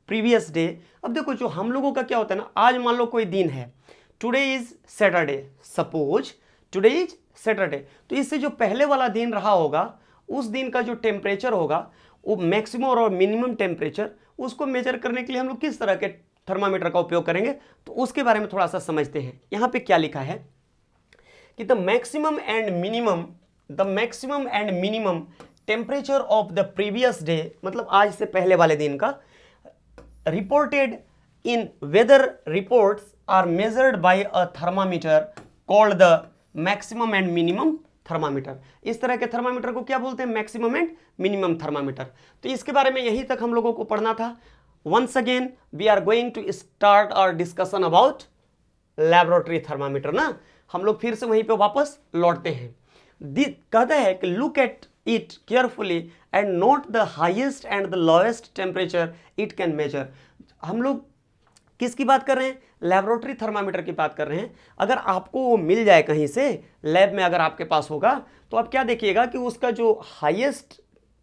Speaker 1: previous day. अब देखो जो हम लोगों का क्या होता है ना, आज मान लो कोई दिन है, today is Saturday, suppose today is Saturday, तो इससे जो पहले वाला दिन रहा होगा उस दिन का जो टेम्परेचर होगा वो मैक्सिमम और मिनिमम टेम्परेचर, उसको मेजर करने के लिए हम लोग किस तरह के थर्मामीटर का उपयोग करेंगे, तो उसके बारे में थोड़ा सा समझते हैं। यहाँ पे क्या लिखा है कि the maximum and minimum temperature of the previous day, मतलब आज से पहले वाले दिन का, reported in weather reports are measured by a thermometer called the maximum and minimum thermometer. इस तरह के थर्मामीटर को क्या बोलते हैं? Maximum and minimum thermometer. तो इसके बारे में यही तक हम लोगों को पढ़ना था. Once again we are going to start our discussion about laboratory thermometer ना. हम लोग फिर से वहीं पे वापस लौटते हैं. कहता है कि look at it carefully and note the highest and the lowest temperature it can measure. हम लोग किसकी बात कर रहे हैं? लैबोरेटरी थर्मामीटर की बात कर रहे हैं. अगर आपको वो मिल जाए कहीं से, लैब में अगर आपके पास होगा, तो आप क्या देखिएगा कि उसका जो हाईएस्ट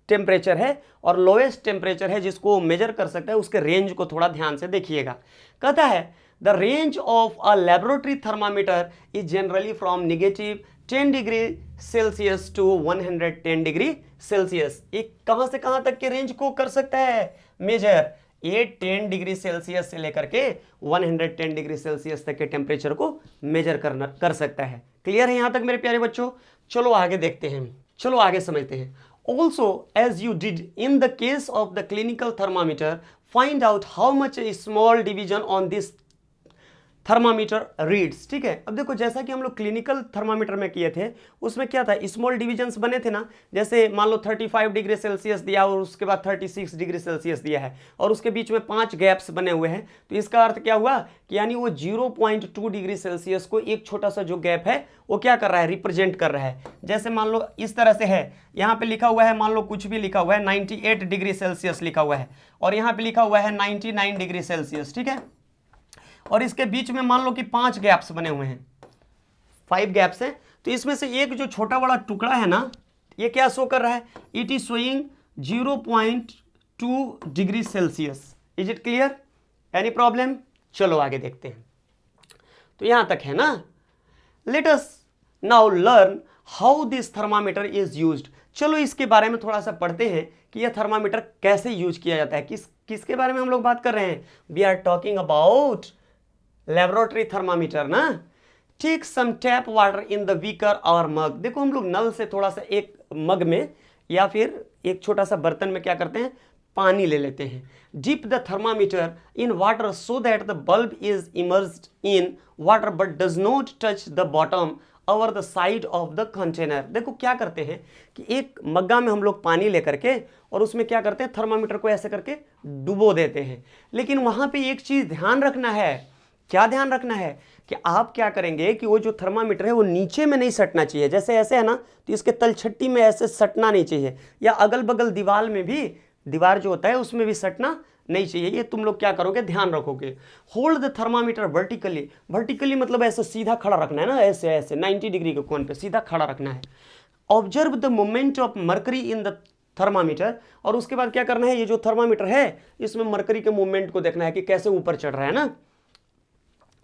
Speaker 1: टेम्परेचर है और लोएस्ट टेम्परेचर है जिसको मेजर कर सकता है, उसके रेंज को थोड़ा ध्यान से देखिएगा. कहता है the range of a laboratory thermometer is generally from negative 10 degree Celsius to 110 degree Celsius. ये कहां से कहां तक के रेंज को कर सकता है मेजर? ये 10 डिग्री सेल्सियस से लेकर के 110 डिग्री सेल्सियस तक के टेम्परेचर को मेजर कर सकता है. क्लियर है यहां तक मेरे प्यारे बच्चों? चलो आगे देखते हैं, चलो आगे समझते हैं. Also, as you did in the case of the clinical thermometer, find out how much a small division on this thermometer reads. ठीक है, अब देखो जैसा कि हम लोग क्लिनिकल थर्मामीटर में किए थे, उसमें क्या था? स्मॉल डिविजन्स बने थे ना. जैसे मान लो 35 डिग्री सेल्सियस दिया और उसके बाद 36 डिग्री सेल्सियस दिया है और उसके बीच में 5 गैप्स बने हुए हैं. तो इसका अर्थ क्या हुआ कि यानी वो 0.2 डिग्री सेल्सियस को एक छोटा सा जो गैप है वो क्या कर रहा है? रिप्रेजेंट कर रहा है. जैसे मान लो इस तरह से है, यहाँ पे लिखा हुआ है, मान लो कुछ भी लिखा हुआ है, 98 डिग्री सेल्सियस लिखा हुआ है और यहाँ पे लिखा हुआ है 99 डिग्री सेल्सियस. ठीक है, और इसके बीच में मान लो कि 5 गैप्स बने हुए हैं, 5 गैप्स हैं. तो इसमें से एक जो छोटा बड़ा टुकड़ा है ना, ये क्या शो कर रहा है? It is showing 0.2 degree Celsius. Is it clear? Any problem? चलो आगे देखते हैं. तो यहां तक है ना. Let us now learn how this thermometer is used. चलो इसके बारे में थोड़ा सा पढ़ते हैं कि यह थर्मामीटर कैसे यूज किया जाता है. किसके बारे में हम लोग बात कर रहे हैं? We are talking about laboratory thermometer ना. Take some tap water in the beaker or mug. देखो हम लोग नल से थोड़ा सा एक मग में या फिर एक छोटा सा बर्तन में क्या करते हैं? पानी ले लेते हैं. Dip the thermometer in water so that the bulb is immersed in water but does not touch the bottom over the side of the container. देखो क्या करते हैं कि एक मग्गा में हम लोग पानी लेकर के और उसमें क्या करते हैं? थर्मामीटर को ऐसे करके डुबो देते हैं. लेकिन वहां पे एक चीज ध्यान रखना है. क्या ध्यान रखना है? कि आप क्या करेंगे कि वो जो थर्मामीटर है वो नीचे में नहीं सटना चाहिए. जैसे ऐसे है ना, तो इसके तलछट्टी में ऐसे सटना नहीं चाहिए, या अगल बगल दीवार में भी, दीवार जो होता है उसमें भी सटना नहीं चाहिए. ये तुम लोग क्या करोगे? ध्यान रखोगे. Hold the thermometer vertically. Vertically मतलब ऐसे सीधा खड़ा रखना है ना, ऐसे ऐसे 90 डिग्री के कोण पे सीधा खड़ा रखना है. Observe the movement of mercury in the thermometer. और उसके बाद क्या करना है? ये जो थर्मामीटर है इसमें मरकरी के मूवमेंट को देखना है कि कैसे ऊपर चढ़ रहा है ना.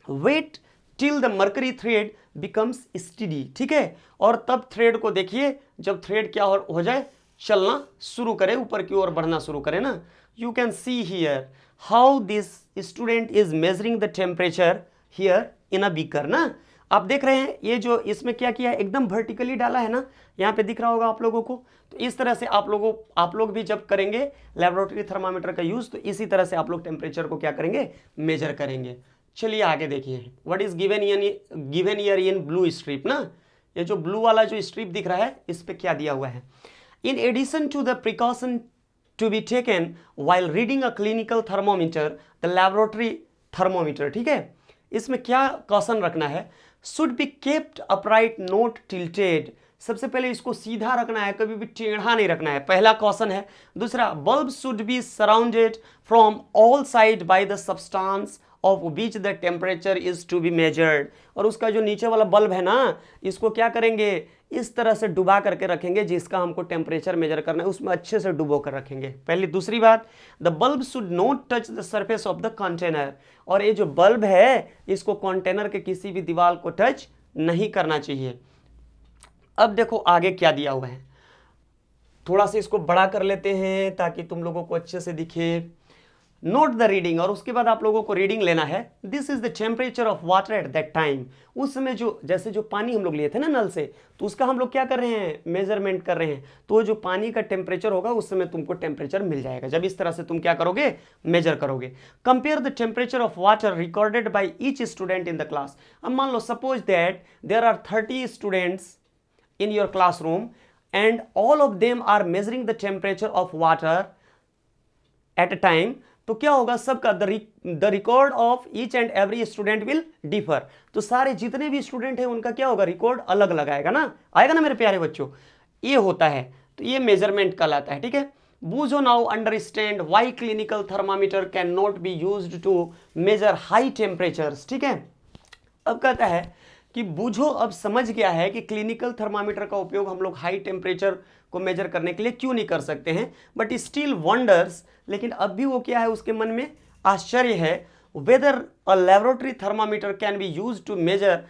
Speaker 1: Wait till the mercury thread becomes steady. ठीक है, और तब थ्रेड को देखिए जब थ्रेड क्या हो जाए? चलना शुरू करे, ऊपर की ओर बढ़ना शुरू करे ना. You can see here how this student is measuring the temperature here in a beaker ना. आप देख रहे हैं ये जो इसमें क्या किया है? एकदम वर्टिकली डाला है ना, यहाँ पे दिख रहा होगा आप लोगों को. तो इस तरह से आप लोग भी जब करेंगे लैबोरेटरी थर्मामीटर का यूज, तो इसी तरह से आप लोग टेम्परेचर को क्या करेंगे? मेजर करेंगे. चलिए आगे देखिए. What is given year in blue strip ना. ये जो ब्लू वाला जो स्ट्रिप दिख रहा है इस पे क्या दिया हुआ है? In addition to the precaution to be taken while reading a clinical thermometer the laboratory thermometer. ठीक है, इसमें क्या कॉशन रखना है? Should be kept upright not tilted. सबसे पहले इसको सीधा रखना है, कभी भी टेढ़ा नहीं रखना है, पहला कॉशन है. दूसरा, bulb should be surrounded from all side by the substance of which the temperature is to be measured. और उसका जो नीचे वाला बल्ब है ना, इसको क्या करेंगे? इस तरह से डुबा करके रखेंगे जिसका हमको टेम्परेचर मेजर करना है, उसमें अच्छे से डुबो कर रखेंगे. पहली. दूसरी बात, the bulb should not touch the surface of the container. और ये जो बल्ब है इसको कंटेनर के किसी भी दीवार को टच नहीं करना चाहिए. अब देखो आगे क्या दिया हुआ है. थोड़ा सा इसको बड़ा कर लेते हैं ताकि तुम लोगों को अच्छे से दिखे. नोट द रीडिंग, और उसके बाद आप लोगों को रीडिंग लेना है। This is the temperature of water at that time. उस समय जो जैसे जो पानी हम लोग लिए थे ना नल से, तो उसका हम लोग क्या कर रहे हैं, मेजरमेंट कर रहे हैं। तो जो पानी का टेम्परेचर होगा उस समय तुमको टेम्परेचर मिल जाएगा, जब इस तरह से तुम क्या करोगे, मेजर करोगे। Compare the temperature of water recorded by each student in the class. अब मान लो suppose that there are 30 students in your classroom and all of them are measuring the temperature of water at a time, तो क्या होगा, सबका the record of each and every student will differ. तो सारे जितने भी स्टूडेंट हैं उनका क्या होगा, रिकॉर्ड अलग अलग आएगा ना, आएगा ना मेरे प्यारे बच्चों। ये होता है, तो ये मेजरमेंट कहलाता है, ठीक है। Boojho now understand why clinical thermometer can not be used to measure high temperatures, ठीक है। अब कहता है कि बूझो, अब समझ गया है कि क्लिनिकल थर्मामीटर का उपयोग हम लोग हाई टेम्परेचर को मेजर करने के लिए क्यों नहीं कर सकते हैं, बट स्टिल वंडर्स, लेकिन अब भी वो क्या है, उसके मन में आश्चर्य है, whether a laboratory thermometer can be use to measure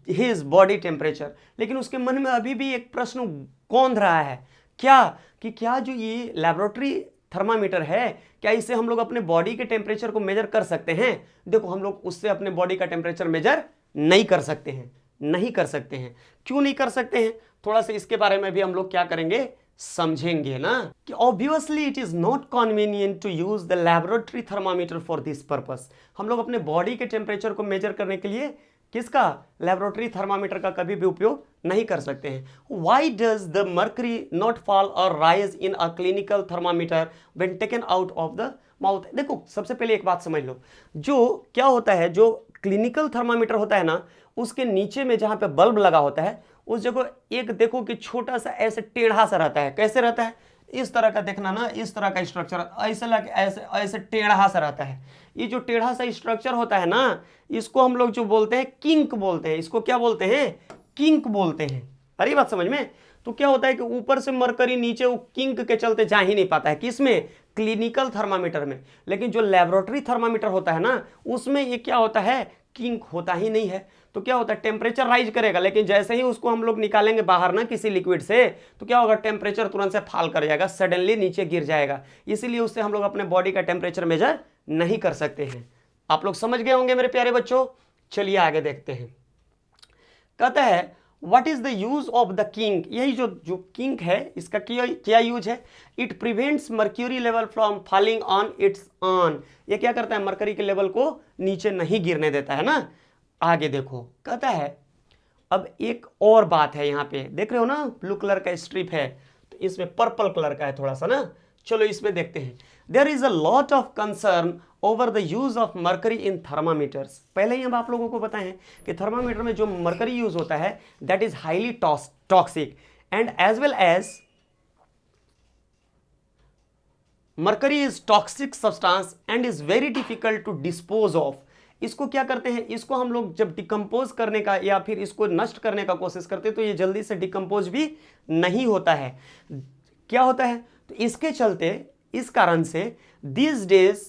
Speaker 1: his body temperature. लेकिन उसके मन में अभी भी एक प्रश्न कौंध रहा है, क्या कि क्या जो ये लेबोरेटरी थर्मामीटर है, क्या इससे हम लोग अपने बॉडी के टेम्परेचर को मेजर कर सकते हैं। देखो हम लोग उससे अपने बॉडी का टेम्परेचर मेजर नहीं कर सकते हैं, नहीं कर सकते हैं। क्यों नहीं कर सकते हैं, थोड़ा सा इसके बारे में भी हम लोग क्या करेंगे, समझेंगे ना, कि obviously it is not convenient to use the laboratory thermometer for this purpose. हम लोग अपने बॉडी के टेम्परेचर को मेजर करने के लिए किसका, लैबोरेटरी थर्मामीटर का कभी भी उपयोग नहीं कर सकते हैं। Why does the mercury not fall or rise in a clinical thermometer when taken out of the mouth. देखो सबसे पहले एक बात समझ लो, जो क्या होता है, जो क्लिनिकल थर्मामीटर होता है ना, उसके नीचे में जहां पे बल्ब लगा होता है उस जगह एक देखो कि छोटा सा ऐसे टेढ़ा सा रहता है। कैसे रहता है, इस तरह का देखना ना, इस तरह का स्ट्रक्चर ऐसे लगे, ऐसे ऐसे टेढ़ा सा रहता है। ये जो टेढ़ा सा स्ट्रक्चर होता है ना, इसको हम लोग जो बोलते हैं किंक बोलते हैं। इसको क्या बोलते हैं, किंक बोलते हैं। अरे बात समझ में। तो क्या होता है कि ऊपर से मरकरी नीचे वो किंक के चलते जा ही नहीं पाता है, किसमें, क्लिनिकल थर्मामीटर में। लेकिन जो लेबोरेटरी थर्मामीटर होता है ना, उसमें ये क्या होता है, किंक होता ही नहीं है। तो क्या होता है, टेम्परेचर राइज करेगा, लेकिन जैसे ही उसको हम लोग निकालेंगे बाहर ना किसी लिक्विड से, तो क्या होगा, टेम्परेचर तुरंत से फॉल कर जाएगा, सडनली नीचे गिर जाएगा। इसीलिए उससे हम लोग अपने बॉडी का टेम्परेचर मेजर नहीं कर सकते हैं। आप लोग समझ गए होंगे मेरे प्यारे बच्चों। चलिए आगे देखते हैं। कहता है what is the use of the kink. यही जो किंक है इसका क्या यूज है, it prevents mercury level from falling on it's on. ये क्या करता है, मरकरी के लेवल को नीचे नहीं गिरने देता है ना। आगे देखो, कहता है अब एक और बात है, यहाँ पे देख रहे हो ना ब्लू कलर का स्ट्रिप है, तो इसमें पर्पल कलर का है थोड़ा सा ना। चलो इसमें देखते हैं। There is a lot of concern over the use of mercury in thermometers. पहले ही हम आप लोगों को बताएं कि थर्मामीटर में जो मर्करी यूज होता है that is highly toxic and as well as mercury is toxic substance and is very difficult to dispose of. इसको क्या करते हैं, इसको हम लोग जब डिकम्पोज करने का या फिर इसको नष्ट करने का कोशिश करते हैं तो ये जल्दी से डिकम्पोज भी नहीं होता है। क्या होता है, तो इसके चलते, इस कारण से these days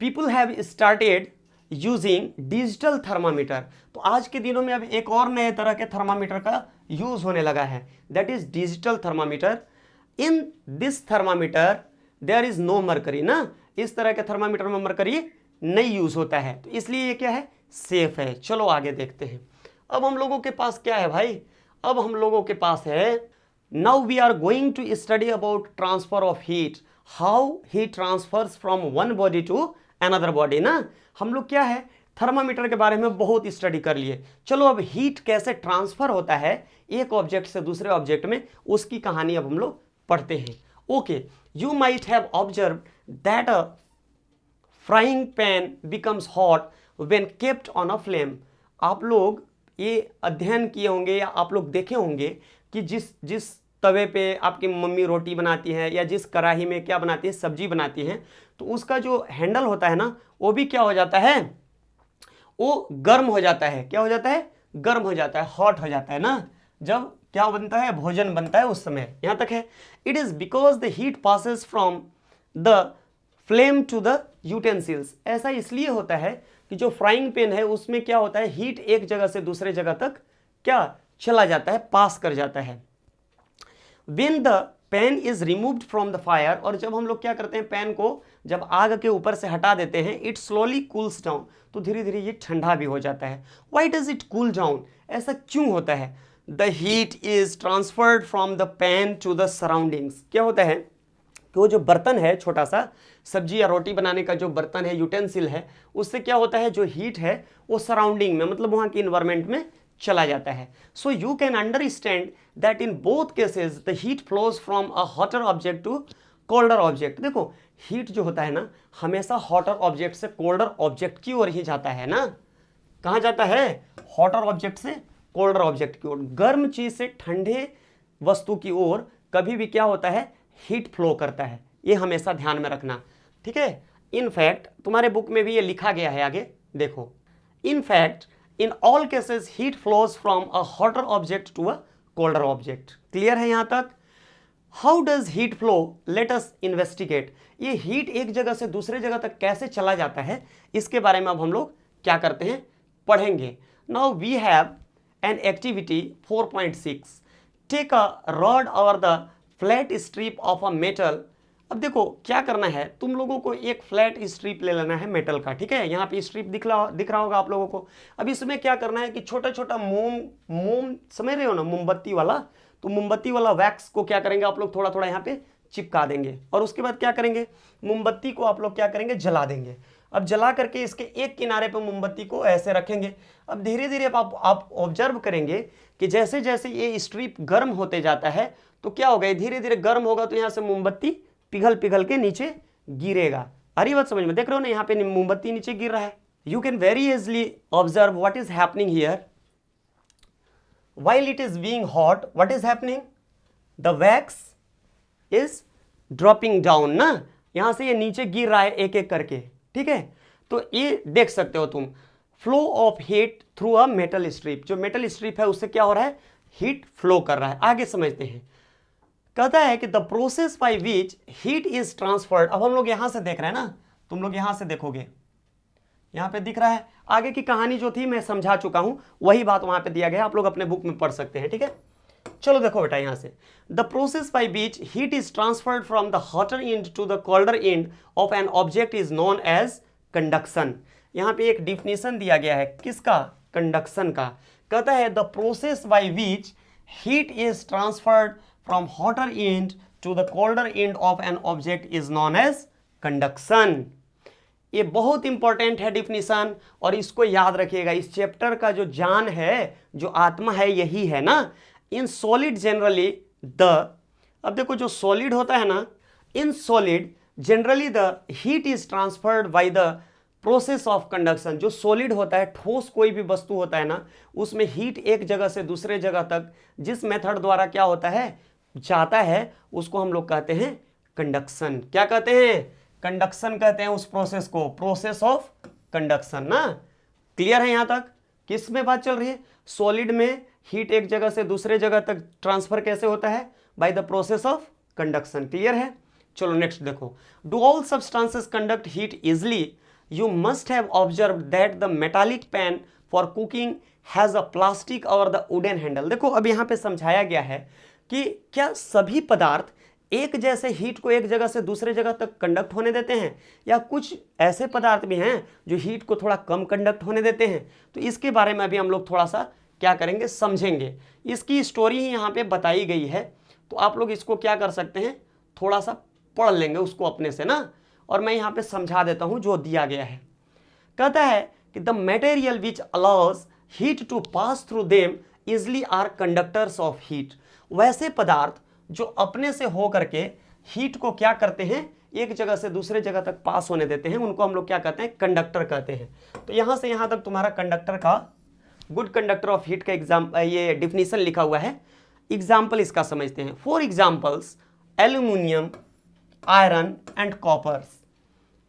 Speaker 1: people have started using digital thermometer. तो आज के दिनों में अब एक और नए तरह के थर्मामीटर का यूज होने लगा है, that is digital thermometer. In this thermometer there is no mercury ना, इस तरह के थर्मामीटर में मर्करी नहीं यूज होता है, तो इसलिए ये क्या है, सेफ है। चलो आगे देखते हैं। अब हम लोगों के पास क्या है भाई, अब हम लोगों के पास है now we are going to study about transfer of heat, how heat transfers from one body to another body ना। हम लोग क्या है, थर्मामीटर के बारे में बहुत स्टडी कर लिए। चलो अब हीट कैसे ट्रांसफर होता है एक ऑब्जेक्ट से दूसरे ऑब्जेक्ट में, उसकी कहानी अब हम लोग पढ़ते हैं। Okay, you might have observe that a frying pan becomes hot when kept on a flame. आप लोग ये अध्ययन किए होंगे या आप लोग देखे होंगे कि जिस तवे पे आपकी मम्मी रोटी बनाती है या जिस कढ़ाई में क्या बनाती है, सब्जी बनाती है, तो उसका जो हैंडल होता है ना, वो भी क्या हो जाता है, वो गर्म हो जाता है। क्या हो जाता है, गर्म हो जाता है, हॉट हो जाता है ना, जब क्या बनता है, भोजन बनता है उस समय। यहां तक है, it is because the heat passes from the flame to the utensils. ऐसा इसलिए होता है कि जो फ्राइंग पैन है उसमें क्या होता है, हीट एक जगह से दूसरे जगह तक क्या चला जाता है, पास कर जाता है। When the pan is removed from the fire, और जब हम लोग क्या करते हैं, पैन को जब आग के ऊपर से हटा देते हैं, इट स्लोली कूल्स डाउन, तो धीरे धीरे ये ठंडा भी हो जाता है। Why does it cool down, ऐसा क्यों होता है? The heat is transferred from the pan to the surroundings. क्या होता है कि वो जो बर्तन है, छोटा सा सब्जी या रोटी बनाने का जो बर्तन है, यूटेंसिल है, उससे क्या होता है, जो हीट है वो सराउंडिंग में, मतलब वहाँ की इन्वायरमेंट में चला जाता है। So you can understand that in both cases the heat flows from a hotter object to colder object. देखो हीट जो होता है ना, हमेशा हॉटर ऑब्जेक्ट से कोल्डर ऑब्जेक्ट की ओर ही जाता है ना। कहाँ जाता है? हॉटर ऑब्जेक्ट से कोल्डर ऑब्जेक्ट की ओर। गर्म चीज से ठंडे वस्तु की ओर कभी भी क्या होता है, हीट फ्लो करता है। ये हमेशा ध्यान में रखना, ठीक है। इनफैक्ट तुम्हारे बुक में भी ये लिखा गया है, आगे देखो। In fact in all cases heat flows from a hotter object to a colder object. Clear है यहां तक? How does heat flow, let us investigate. ये हीट एक जगह से दूसरे जगह तक कैसे चला जाता है, इसके बारे में अब हम लोग क्या करते हैं, पढ़ेंगे। Now we have an activity 4.6, take a rod or the flat strip of a metal. अब देखो क्या करना है, तुम लोगों को एक फ्लैट स्ट्रिप ले लेना है मेटल का, ठीक है। यहाँ पे स्ट्रिप दिख रहा होगा आप लोगों को। अब इसमें क्या करना है कि छोटा छोटा मोम समझ रहे हो ना, मोमबत्ती वाला, तो मोमबत्ती वाला वैक्स को क्या करेंगे आप लोग, थोड़ा थोड़ा यहाँ पे चिपका देंगे, और उसके बाद क्या करेंगे, मोमबत्ती को आप लोग क्या करेंगे, जला देंगे। अब जला करके इसके एक किनारे पे मोमबत्ती को ऐसे रखेंगे। अब धीरे धीरे आप ऑब्जर्व करेंगे कि जैसे जैसे ये स्ट्रिप गर्म होते जाता है तो क्या होगा, धीरे धीरे गर्म होगा तो यहाँ से मोमबत्ती पिघल पिघल के नीचे गिरेगा। आ रही बात समझ में? देख रहे हो ना, यहाँ पे मोमबत्ती नीचे गिर रहा है। You can very easily observe what is happening here. while it is being hot, what is happening, the wax is dropping down ना, यहां से ये नीचे गिर रहा है एक एक करके, ठीक है। तो ये देख सकते हो तुम, flow of heat through a metal strip. जो मेटल स्ट्रिप है उससे क्या हो रहा है, हीट फ्लो कर रहा है। आगे समझते हैं। कहता है कि the process by which heat is transferred. अब हम लोग यहां से देख रहे हैं ना, तुम लोग यहां से देखोगे, यहां पे दिख रहा है। आगे की कहानी जो थी मैं समझा चुका हूं, वही बात वहां पे दिया गया है, आप लोग अपने बुक में पढ़ सकते हैं, ठीक है। चलो देखो बेटा यहां से, the process by which heat is transferred from the hotter end to the colder end of an object is known as conduction. यहां पे एक डिफिनेशन दिया गया है, किसका, कंडक्शन का। कहता है the process by which heat is transferred from hotter end to the colder end of an object is known as conduction. ये बहुत इंपॉर्टेंट है डिफिनीशन, और इसको याद रखिएगा। इस चैप्टर का जो जान है, जो आत्मा है, यही है ना। इन सॉलिड जनरली द, अब देखो जो सॉलिड होता है ना, in solid generally the heat is transferred by the process of conduction. जो सॉलिड होता है, ठोस कोई भी वस्तु होता है ना, उसमें हीट एक जगह से दूसरे जगह तक जिस मेथड द्वारा क्या होता है, जाता है, उसको हम लोग कहते हैं कंडक्शन। क्या कहते हैं, कंडक्शन कहते हैं उस प्रोसेस को, प्रोसेस ऑफ कंडक्शन ना। क्लियर है यहां तक? किस में बात चल रही है, सॉलिड में हीट एक जगह से दूसरे जगह तक ट्रांसफर कैसे होता है, by the process of conduction. Clear है? चलो नेक्स्ट देखो, do all substances conduct heat easily, you must have observe that the metallic pan for cooking has a plastic और द वुडन हैंडल। देखो अब यहां पे समझाया गया है कि क्या सभी पदार्थ एक जैसे हीट को एक जगह से दूसरे जगह तक कंडक्ट होने देते हैं, या कुछ ऐसे पदार्थ भी हैं जो हीट को थोड़ा कम कंडक्ट होने देते हैं। तो इसके बारे में अभी हम लोग थोड़ा सा क्या करेंगे, समझेंगे। इसकी स्टोरी ही यहाँ पे बताई गई है, तो आप लोग इसको क्या कर सकते हैं, थोड़ा सा पढ़ लेंगे उसको अपने से ना, और मैं यहाँ पे समझा देता हूँ जो दिया गया है। कहता है कि the material which allows heat to pass through them easily are conductors of heat. वैसे पदार्थ जो अपने से हो करके हीट को क्या करते हैं, एक जगह से दूसरे जगह तक पास होने देते हैं, उनको हम लोग क्या कहते हैं, कंडक्टर कहते हैं। तो यहां से यहां तक तुम्हारा कंडक्टर का, गुड कंडक्टर ऑफ हीट का ये डिफिनीशन लिखा हुआ है। एग्जाम्पल इसका समझते हैं। For examples, aluminium, iron and coppers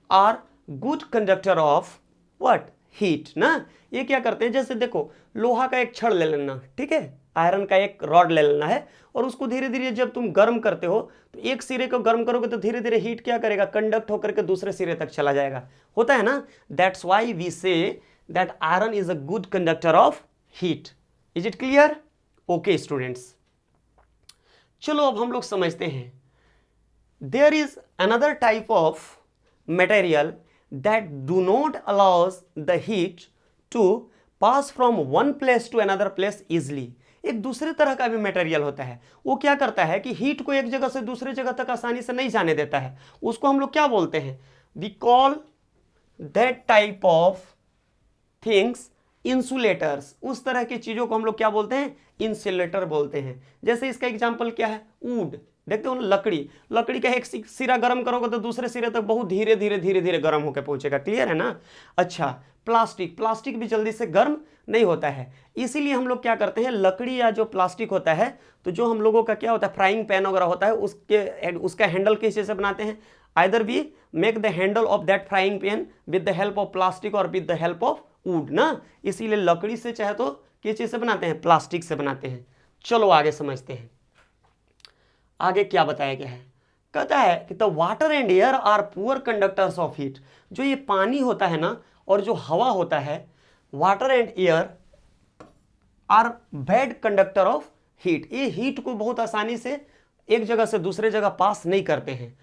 Speaker 1: are good conductor of what, heat ना। ये क्या करते हैं, जैसे देखो लोहा का एक छड़ ले लेना, ठीक है, आयरन का एक रॉड ले लेना है, और उसको धीरे धीरे जब तुम गर्म करते हो तो एक सिरे को गर्म करोगे तो धीरे धीरे हीट क्या करेगा, कंडक्ट होकर के दूसरे सिरे तक चला जाएगा, होता है ना। That's why we say that iron is a good conductor of heat. Is it clear? Okay students, चलो अब हम लोग समझते हैं। There is another type of material that do not allows the heat to pass from one place to another place easily। एक दूसरे तरह का भी मटेरियल होता है, वो क्या करता है कि हीट को एक जगह से दूसरे जगह तक आसानी से नहीं जाने देता है, उसको हम लोग क्या बोलते हैं, we call that type of things insulators. उस तरह की चीजों को हम लोग क्या बोलते हैं, इंसुलेटर बोलते हैं। जैसे इसका एग्जांपल क्या है, वुड, देखते हो ना, लकड़ी का एक सिरा गर्म करोगे तो दूसरे सिरे तक बहुत धीरे धीरे धीरे धीरे गर्म होकर पहुंचेगा, क्लियर है ना। अच्छा, प्लास्टिक भी जल्दी से गर्म नहीं होता है, इसीलिए हम लोग क्या करते हैं, लकड़ी या जो प्लास्टिक होता है, तो जो हम लोगों का क्या होता है, फ्राइंग पैन वगैरह होता है, उसका हैंडल किस चीज से बनाते हैं, either we make the handle of that frying pan with the help of plastic or with the help of wood ना। इसीलिए लकड़ी से चाहे तो किस चीज से बनाते हैं, प्लास्टिक से बनाते हैं। चलो आगे समझते हैं, आगे क्या बताया गया है। कहता है कि the water and air are poor conductors of heat. जो ये पानी होता है ना और जो हवा होता है, water and air are bad conductor of heat. ये हीट को बहुत आसानी से एक जगह से दूसरे जगह पास नहीं करते हैं।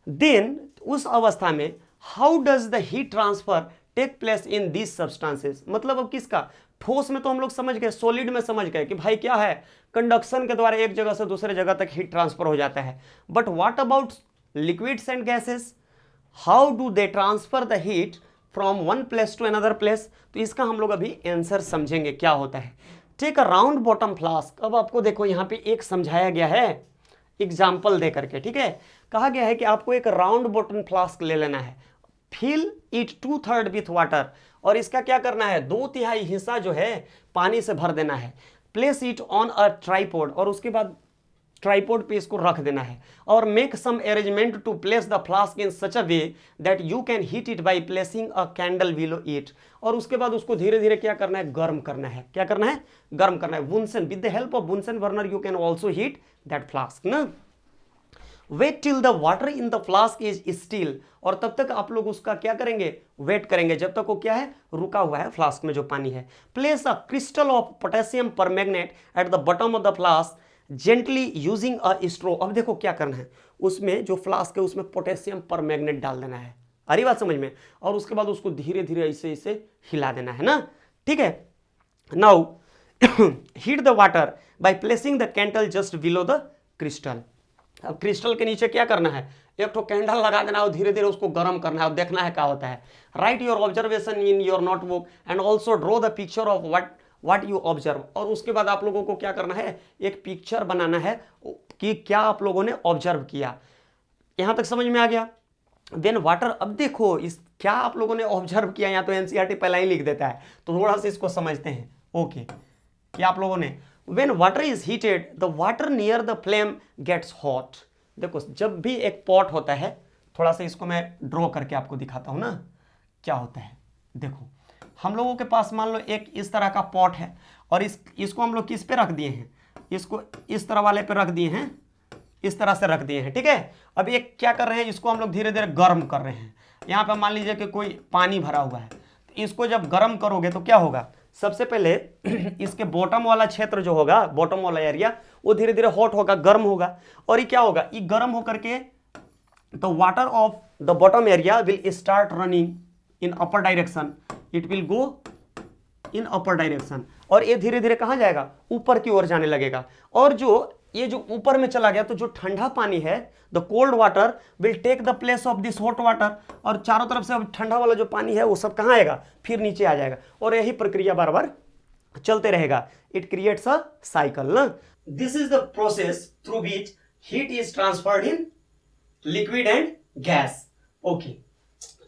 Speaker 1: देन उस अवस्था में how does the heat transfer take place in these substances. मतलब अब किसका, ठोस में तो हम लोग समझ गए, सॉलिड में समझ गए कि भाई क्या है, कंडक्शन के द्वारा एक जगह से दूसरे जगह तक हीट ट्रांसफर हो जाता है। But what about liquids and gases, how do they transfer the heat from one place to another place. तो इसका हम लोग अभी आंसर समझेंगे क्या होता है। Take a round bottom flask. अब आपको देखो यहाँ पे एक समझाया गया है एग्जाम्पल दे करके, ठीक है। कहा गया है कि आपको एक राउंड बॉटम फ्लास्क ले लेना है, फिल इट 2/3 विथ वाटर, और इसका क्या करना है, 2/3 हिस्सा जो है पानी से भर देना है। Place it on a tripod, और उसके बाद ट्राइपॉड पे इसको रख देना है। और make some arrangement to place the flask in such a way that you can heat it by placing a candle below it. और उसके बाद उसको धीरे धीरे क्या करना है, गर्म करना है। क्या करना है, गर्म करना है। Bunsen, with the help of Bunsen burner you can also heat that flask ना। Wait till the water in the flask is still, और तब तक आप लोग उसका क्या करेंगे, वेट करेंगे जब तक वो क्या है, रुका हुआ है फ्लास्क में जो पानी है। Place a crystal of potassium permanganate at the bottom of the flask gently using a straw. अब देखो क्या करना है, उसमें जो फ्लास्क है उसमें पोटेशियम परमैंगनेट डाल देना है, आ रही बात समझ में, और उसके बाद उसको धीरे धीरे ऐसे ऐसे हिला देना है ना, ठीक है। Now heat the water by placing the candle just below the crystal. अब क्रिस्टल के नीचे क्या करना है, एक तो कैंडल लगा देना और धीरे धीरे उसको गर्म करना है और देखना है क्या होता है। Right your observation in your notebook and also draw the picture of what you observe. और उसके बाद आप लोगों को क्या करना है, एक पिक्चर बनाना है कि क्या आप लोगों ने ऑब्जर्व किया। यहां तक समझ में आ गया। देन वाटर, अब देखो इस क्या आप लोगों ने ऑब्जर्व किया, या तो एनसीईआरटी पहला ही लिख देता है, तो थोड़ा सा इसको समझते हैं। ओके, क्या आप लोगों ने, when water is heated the water near the flame gets hot। देखो जब भी एक पॉट होता है, थोड़ा सा इसको मैं ड्रॉ करके आपको दिखाता हूं ना क्या होता है। देखो हम लोगों के पास मान लो एक इस तरह का पॉट है, और इसको हम लोग किस पे रख दिए हैं, इसको इस तरह वाले पे रख दिए हैं, इस तरह से रख दिए हैं, ठीक है। अब ये क्या कर रहे हैं, इसको हम लोग धीरे धीरे गर्म कर रहे हैं। यहाँ पे मान लीजिए कि कोई पानी भरा हुआ है, तो इसको जब गर्म करोगे तो क्या होगा, सबसे पहले इसके बॉटम वाला क्षेत्र जो होगा, बॉटम वाला एरिया, वो धीरे धीरे हॉट होगा, गर्म होगा। और ये क्या होगा, ये गर्म होकर के the water of the bottom area will start running in upper direction, it will go in upper direction, और ये धीरे धीरे कहाँ जाएगा, ऊपर की ओर जाने लगेगा। और जो ये जो ऊपर में चला गया, तो जो ठंडा पानी है, the cold water will take the place of this hot water, और चारों तरफ से अब ठंडा वाला जो पानी है वो सब कहाँ आएगा, फिर नीचे आ जाएगा। और यही प्रक्रिया बार बार चलते रहेगा। इट क्रिएट्स अ साइकिल ना। This is the process through which heat is transferred in liquid and gas. Okay,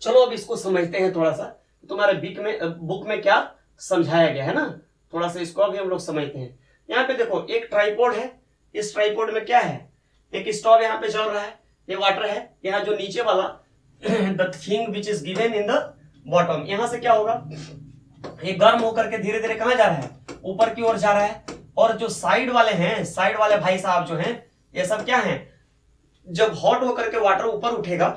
Speaker 1: चलो अब इसको समझते हैं थोड़ा सा, तुम्हारे बुक में क्या समझाया गया है ना, थोड़ा सा इसको अभी हम लोग समझते हैं। यहाँ पे देखो एक ट्राइपॉड है, इस ट्राइपॉड में क्या है, एक स्टोव यहाँ पे चल रहा है, ये वाटर है, यहाँ जो नीचे वाला the thing which is given in the bottom, यहाँ से क्या होगा, ये गर्म होकर के धीरे धीरे कहाँ जा रहा है, ऊपर की ओर जा रहा है। और जो साइड वाले हैं, साइड वाले भाई साहब जो हैं, ये सब क्या हैं, जब हॉट होकर के वाटर ऊपर उठेगा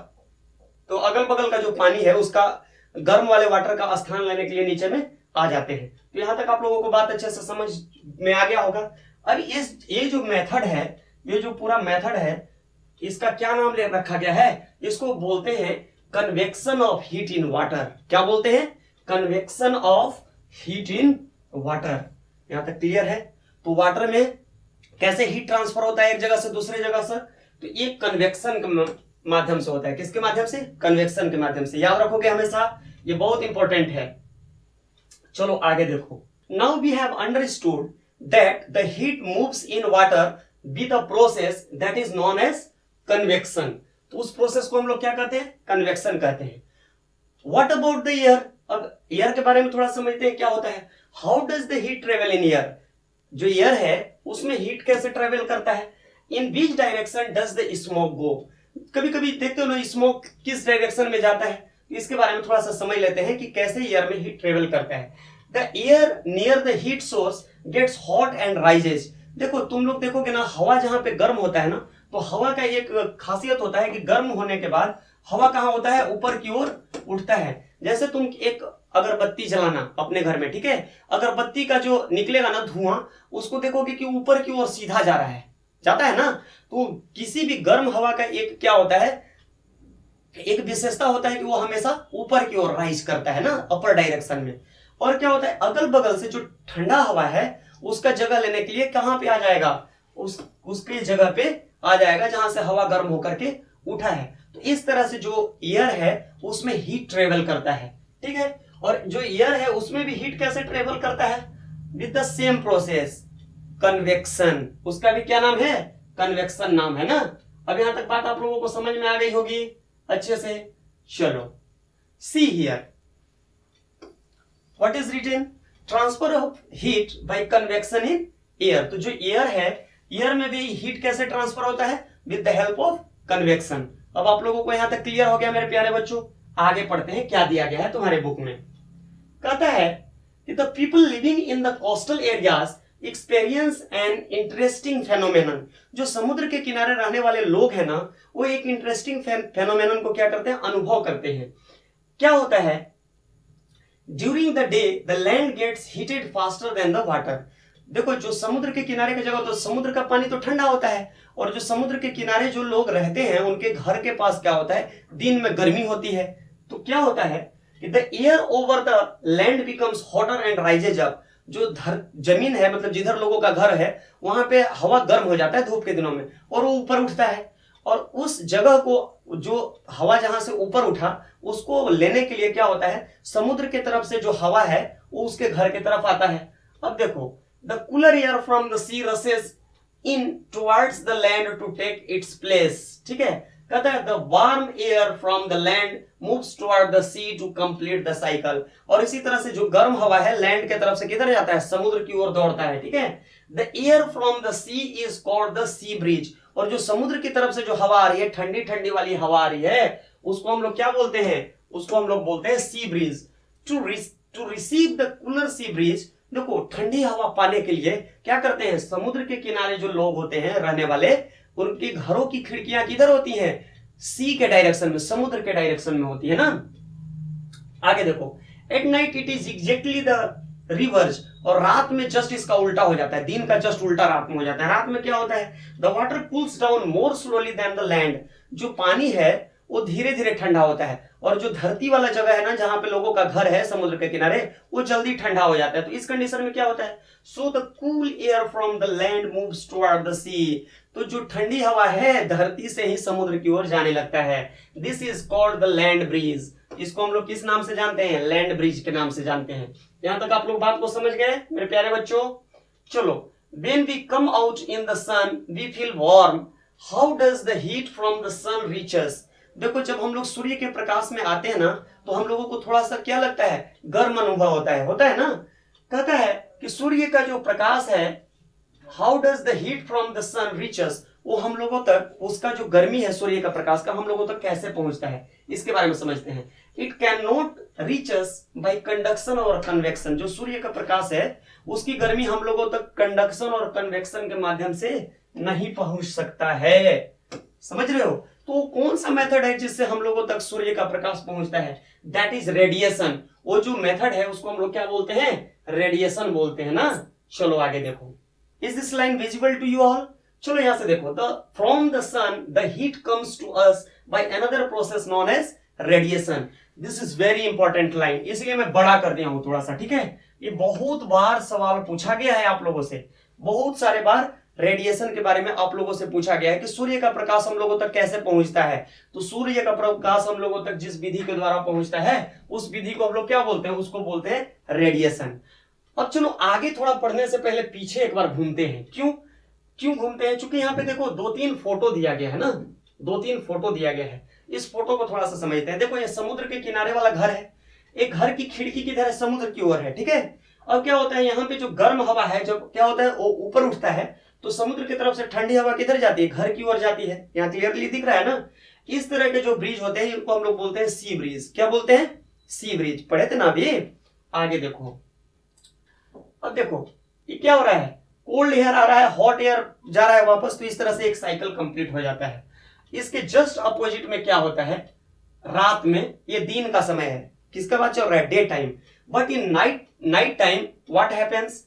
Speaker 1: तो अगल बगल का जो पानी है उसका गर्म वाले वाटर का स्थान लेने के लिए नीचे में आ जाते हैं। तो यहां तक आप लोगों को बात अच्छे से समझ में आ गया होगा। अब ये जो मेथड है, ये जो पूरा मेथड है, इसका क्या नाम ले रखा गया है, इसको बोलते हैं convection of heat in water. क्या बोलते हैं? Convection of heat in water. यहां तक क्लियर है? तो वाटर में कैसे हीट ट्रांसफर होता है एक जगह से दूसरी जगह से? तो ये कन्वेक्शन के माध्यम से होता है। किसके माध्यम से? कन्वेक्शन के माध्यम से। याद रखोगे हमेशा, ये बहुत इंपॉर्टेंट है। चलो आगे देखो। Now we have understood that the heat moves in water with a process that is known as convection. तो उस प्रोसेस को हम लोग क्या कहते हैं? कन्वेक्शन कहते हैं। What about the air? अब एयर के बारे में थोड़ा समझते हैं क्या होता है। How does the heat travel in air? जो एयर है उसमें हीट कैसे ट्रेवल करता है? In which direction does the smoke go? कभी कभी देखते हो ना स्मोक किस डायरेक्शन में जाता है, इसके बारे में थोड़ा सा समझ लेते हैं कि कैसे एयर में हीट ट्रेवल करता है। The air near the heat source gets hot and rises. देखो तुम लोग देखोगे ना, हवा जहां पे गर्म होता है ना, तो हवा का एक खासियत होता है कि गर्म होने के बाद हवा कहां होता है? ऊपर की ओर उठता है। जैसे तुम एक अगरबत्ती जलाना अपने घर में, ठीक है, अगरबत्ती का जो निकलेगा ना धुआं, उसको देखोगे कि ऊपर की ओर सीधा जा रहा है, जाता है ना। तो किसी भी गर्म हवा का एक क्या होता है, एक विशेषता होता है कि वो हमेशा ऊपर की ओर राइज करता है ना, अपर डायरेक्शन में। और क्या होता है, अगल बगल से जो ठंडा हवा है उसका जगह लेने के लिए कहां पे आ जाएगा? उसकी जगह पे आ जाएगा जहां से हवा गर्म होकर के उठा है। तो इस तरह से जो एयर है उसमें हीट ट्रेवल करता है, ठीक है। और जो एयर है उसमें भी हीट कैसे ट्रेवल करता है? With the same process, convection. उसका भी क्या नाम है? कन्वेक्शन नाम है ना। अब यहां तक बात आप लोगों को समझ में आ गई होगी अच्छे से। चलो see here what is written, transfer of heat by convection in air. तो जो एयर है, एयर में भी हीट कैसे ट्रांसफर होता है? With the help of convection. अब आप लोगों को यहां तक क्लियर हो गया मेरे प्यारे बच्चों। आगे पढ़ते हैं क्या दिया गया है तुम्हारे बुक में। कहता है कि the people living in the coastal areas experience an interesting phenomenon. जो समुद्र के किनारे रहने वाले लोग हैं ना, वो एक इंटरेस्टिंग फेनोमेनन को क्या करते हैं? अनुभव करते हैं। क्या होता है? During the day the land gets heated faster than the water. देखो जो समुद्र के किनारे की जगह, तो समुद्र का पानी तो ठंडा होता है, और जो समुद्र के किनारे जो लोग रहते हैं उनके घर के पास क्या होता है? दिन में गर्मी होती है। तो क्या होता है कि the air over the land becomes hotter and rises up. जो जमीन है, मतलब जिधर लोगों का घर है, वहां पे हवा गर्म हो जाता है धूप के दिनों में, और वो ऊपर उठता है। और उस जगह को, जो हवा जहां से ऊपर उठा, उसको लेने के लिए क्या होता है? समुद्र की तरफ से जो हवा है वो उसके घर की तरफ आता है। अब देखो, the cooler air from the sea rushes in towards the land to take its place. ठीक है, कहता है the warm air from the land moves toward the sea to complete the cycle. और इसी तरह से जो गर्म हवा है लैंड के तरफ से किधर जाता है? समुद्र की ओर दौड़ता है। ठीक है, the air from the sea is called the sea breeze. और जो समुद्र की तरफ से जो हवा आ रही है, ठंडी ठंडी वाली हवा आ रही है, उसको हम लोग क्या बोलते हैं? उसको हम लोग बोलते हैं sea breeze. To receive the cooler sea breeze, देखो ठंडी हवा पाने के लिए क्या करते हैं? समुद्र के किनारे जो लोग होते हैं रहने वाले, उनके घरों की खिड़कियां किधर होती हैं? सी के डायरेक्शन में, समुद्र के डायरेक्शन में होती है ना। आगे देखो, at night it is exactly the reverse. और रात में जस्ट इसका उल्टा हो जाता है, दिन का जस्ट उल्टा रात में हो जाता है। रात में क्या होता है? The water cools down more slowly than the land. जो पानी है वो धीरे धीरे ठंडा होता है, और जो धरती वाला जगह है ना, जहां पे लोगों का घर है समुद्र के किनारे, वो जल्दी ठंडा हो जाता है। तो इस कंडीशन में क्या होता है? So the cool air from the land moves toward the sea. तो जो ठंडी हवा है धरती से ही समुद्र की ओर जाने लगता है। This is called the land breeze. इसको हम लोग किस नाम से जानते हैं? लैंड ब्रिज के नाम से जानते हैं। यहां तक आप लोग बात को समझ गए मेरे प्यारे बच्चों। चलो, when we come out in the sun we feel warm. How does the heat from the sun reach us? देखो जब हम लोग सूर्य के प्रकाश में आते हैं ना, तो हम लोगों को थोड़ा सा क्या लगता है? गर्म अनुभव होता है ना। कहता है कि सूर्य का जो प्रकाश है, how does the heat from the sun reach us, वो हम लोगों तक, उसका जो गर्मी है सूर्य का प्रकाश का, हम लोगों तक कैसे पहुंचता है, इसके बारे में समझते हैं। It can not reach us bye conduction और कन्वेक्शन। जो सूर्य का प्रकाश है उसकी गर्मी हम लोगों तक कंडक्शन और कन्वेक्शन के माध्यम से नहीं पहुंच सकता है। समझ रहे हो? तो कौन सा मेथड है जिससे हम लोगों तक सूर्य का प्रकाश पहुंचता है? That is radiation. वो जो मेथड है उसको हम लोग क्या बोलते हैं? रेडिएशन बोलते हैं ना। चलो आगे देखो, is this line visible to you all? चलो यहां से देखो, the from the sun the heat comes to us by another process known as radiation. This is very important line, इसलिए मैं बड़ा कर दिया हूं थोड़ा सा, ठीक है। ये बहुत बार सवाल पूछा गया है आप लोगों से, बहुत सारे बार रेडिएशन के बारे में आप लोगों से पूछा गया है कि सूर्य का प्रकाश हम लोगों तक कैसे पहुंचता है। तो सूर्य का प्रकाश हम लोगों तक जिस विधि के द्वारा पहुंचता है उस विधि को हम लोग क्या बोलते हैं, उसको बोलते हैं रेडिएशन। अब चलो आगे थोड़ा पढ़ने से पहले पीछे एक बार घूमते हैं। क्यों घूमते हैं? क्योंकि यहाँ पे देखो 2-3 फोटो दिया गया है ना, 2-3 फोटो दिया गया है। इस फोटो को थोड़ा सा समझते हैं। देखो ये समुद्र के किनारे वाला घर है, एक घर की खिड़की किधर है, समुद्र की ओर है, ठीक है। अब क्या होता है, यहाँ पे जो गर्म हवा है जब क्या होता है वो ऊपर उठता है तो समुद्र की तरफ से ठंडी हवा किधर जाती है, घर की ओर जाती है। यहाँ क्लियरली दिख रहा है ना। इस तरह के जो ब्रिज होते हैं इनको हम लोग बोलते हैं सी ब्रिज। क्या बोलते हैं? सी ब्रिज। पढ़े थे ना अभी। आगे देखो, अब देखो ये क्या हो रहा है, कोल्ड एयर आ रहा है, हॉट एयर जा रहा है वापस, तो इस तरह से एक साइकिल कंप्लीट हो जाता है। इसके जस्ट अपोजिट में क्या होता है, रात में, ये दिन का समय है, किसका बात चल रहा है, day time. But in night time what happens,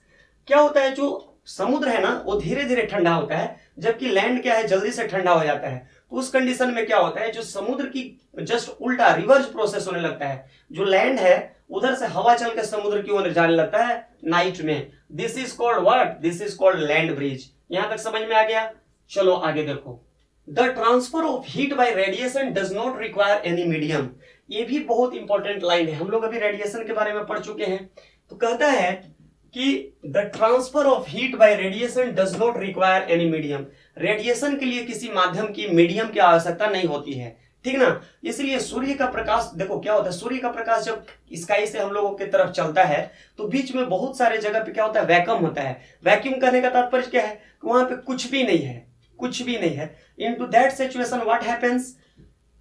Speaker 1: क्या होता है, जो समुद्र है ना वो धीरे धीरे ठंडा होता है, जबकि लैंड क्या है, जल्दी से ठंडा हो जाता है। तो उस कंडीशन में क्या होता है, जो समुद्र की जस्ट उल्टा रिवर्स प्रोसेस होने लगता है, जो लैंड है उधर से हवा चल के समुद्र की ओर जाने लगता है नाइट में। This is called what, this is called land bridge. यहां तक समझ में आ गया। चलो आगे देखो, the transfer of heat bye radiation does not require any medium. ये भी बहुत इंपॉर्टेंट लाइन है, हम लोग अभी रेडिएशन के बारे में पढ़ चुके हैं। तो कहता है कि the transfer of heat bye radiation does not require any medium. Radiation के लिए किसी माध्यम की, मीडियम की आवश्यकता नहीं होती है, ठीक ना। इसलिए सूर्य का प्रकाश, देखो क्या होता है, सूर्य का प्रकाश जब स्काई से हम लोगों की तरफ चलता है तो बीच में बहुत सारे जगह पे क्या होता है, वैक्यूम होता है। वैक्यूम करने का तात्पर्य क्या है, वहां पे कुछ भी नहीं है, कुछ भी नहीं है। Into that situation what happens,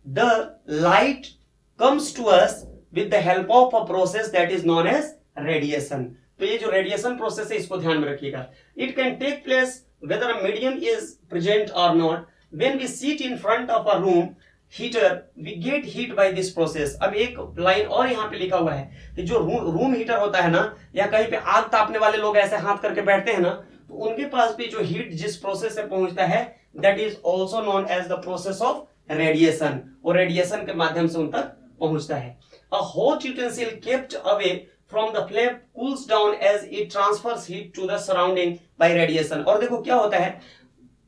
Speaker 1: the light comes to us with the help of a process that is known as radiation। तो ये जो रेडिएशन प्रोसेस है इसको ध्यान में रखिएगा। It can take place whether a medium is present or not। When we sit in front of a room heater, we get heat by this process। अब एक लाइन और यहाँ पे लिखा हुआ है कि जो रूम हीटर होता है ना, या कहीं पे आग तापने वाले लोग ऐसे हाथ करके बैठते हैं ना, तो उनके पास भी जो हीट जिस प्रोसेस से पहुंचता है that is also known as the process of radiation। और रेडिएशन के माध्यम से उन तक पहुंचता है। A hot utensil kept away from the flame cools down as it transfers heat to the surrounding by radiation। और देखो क्या होता है,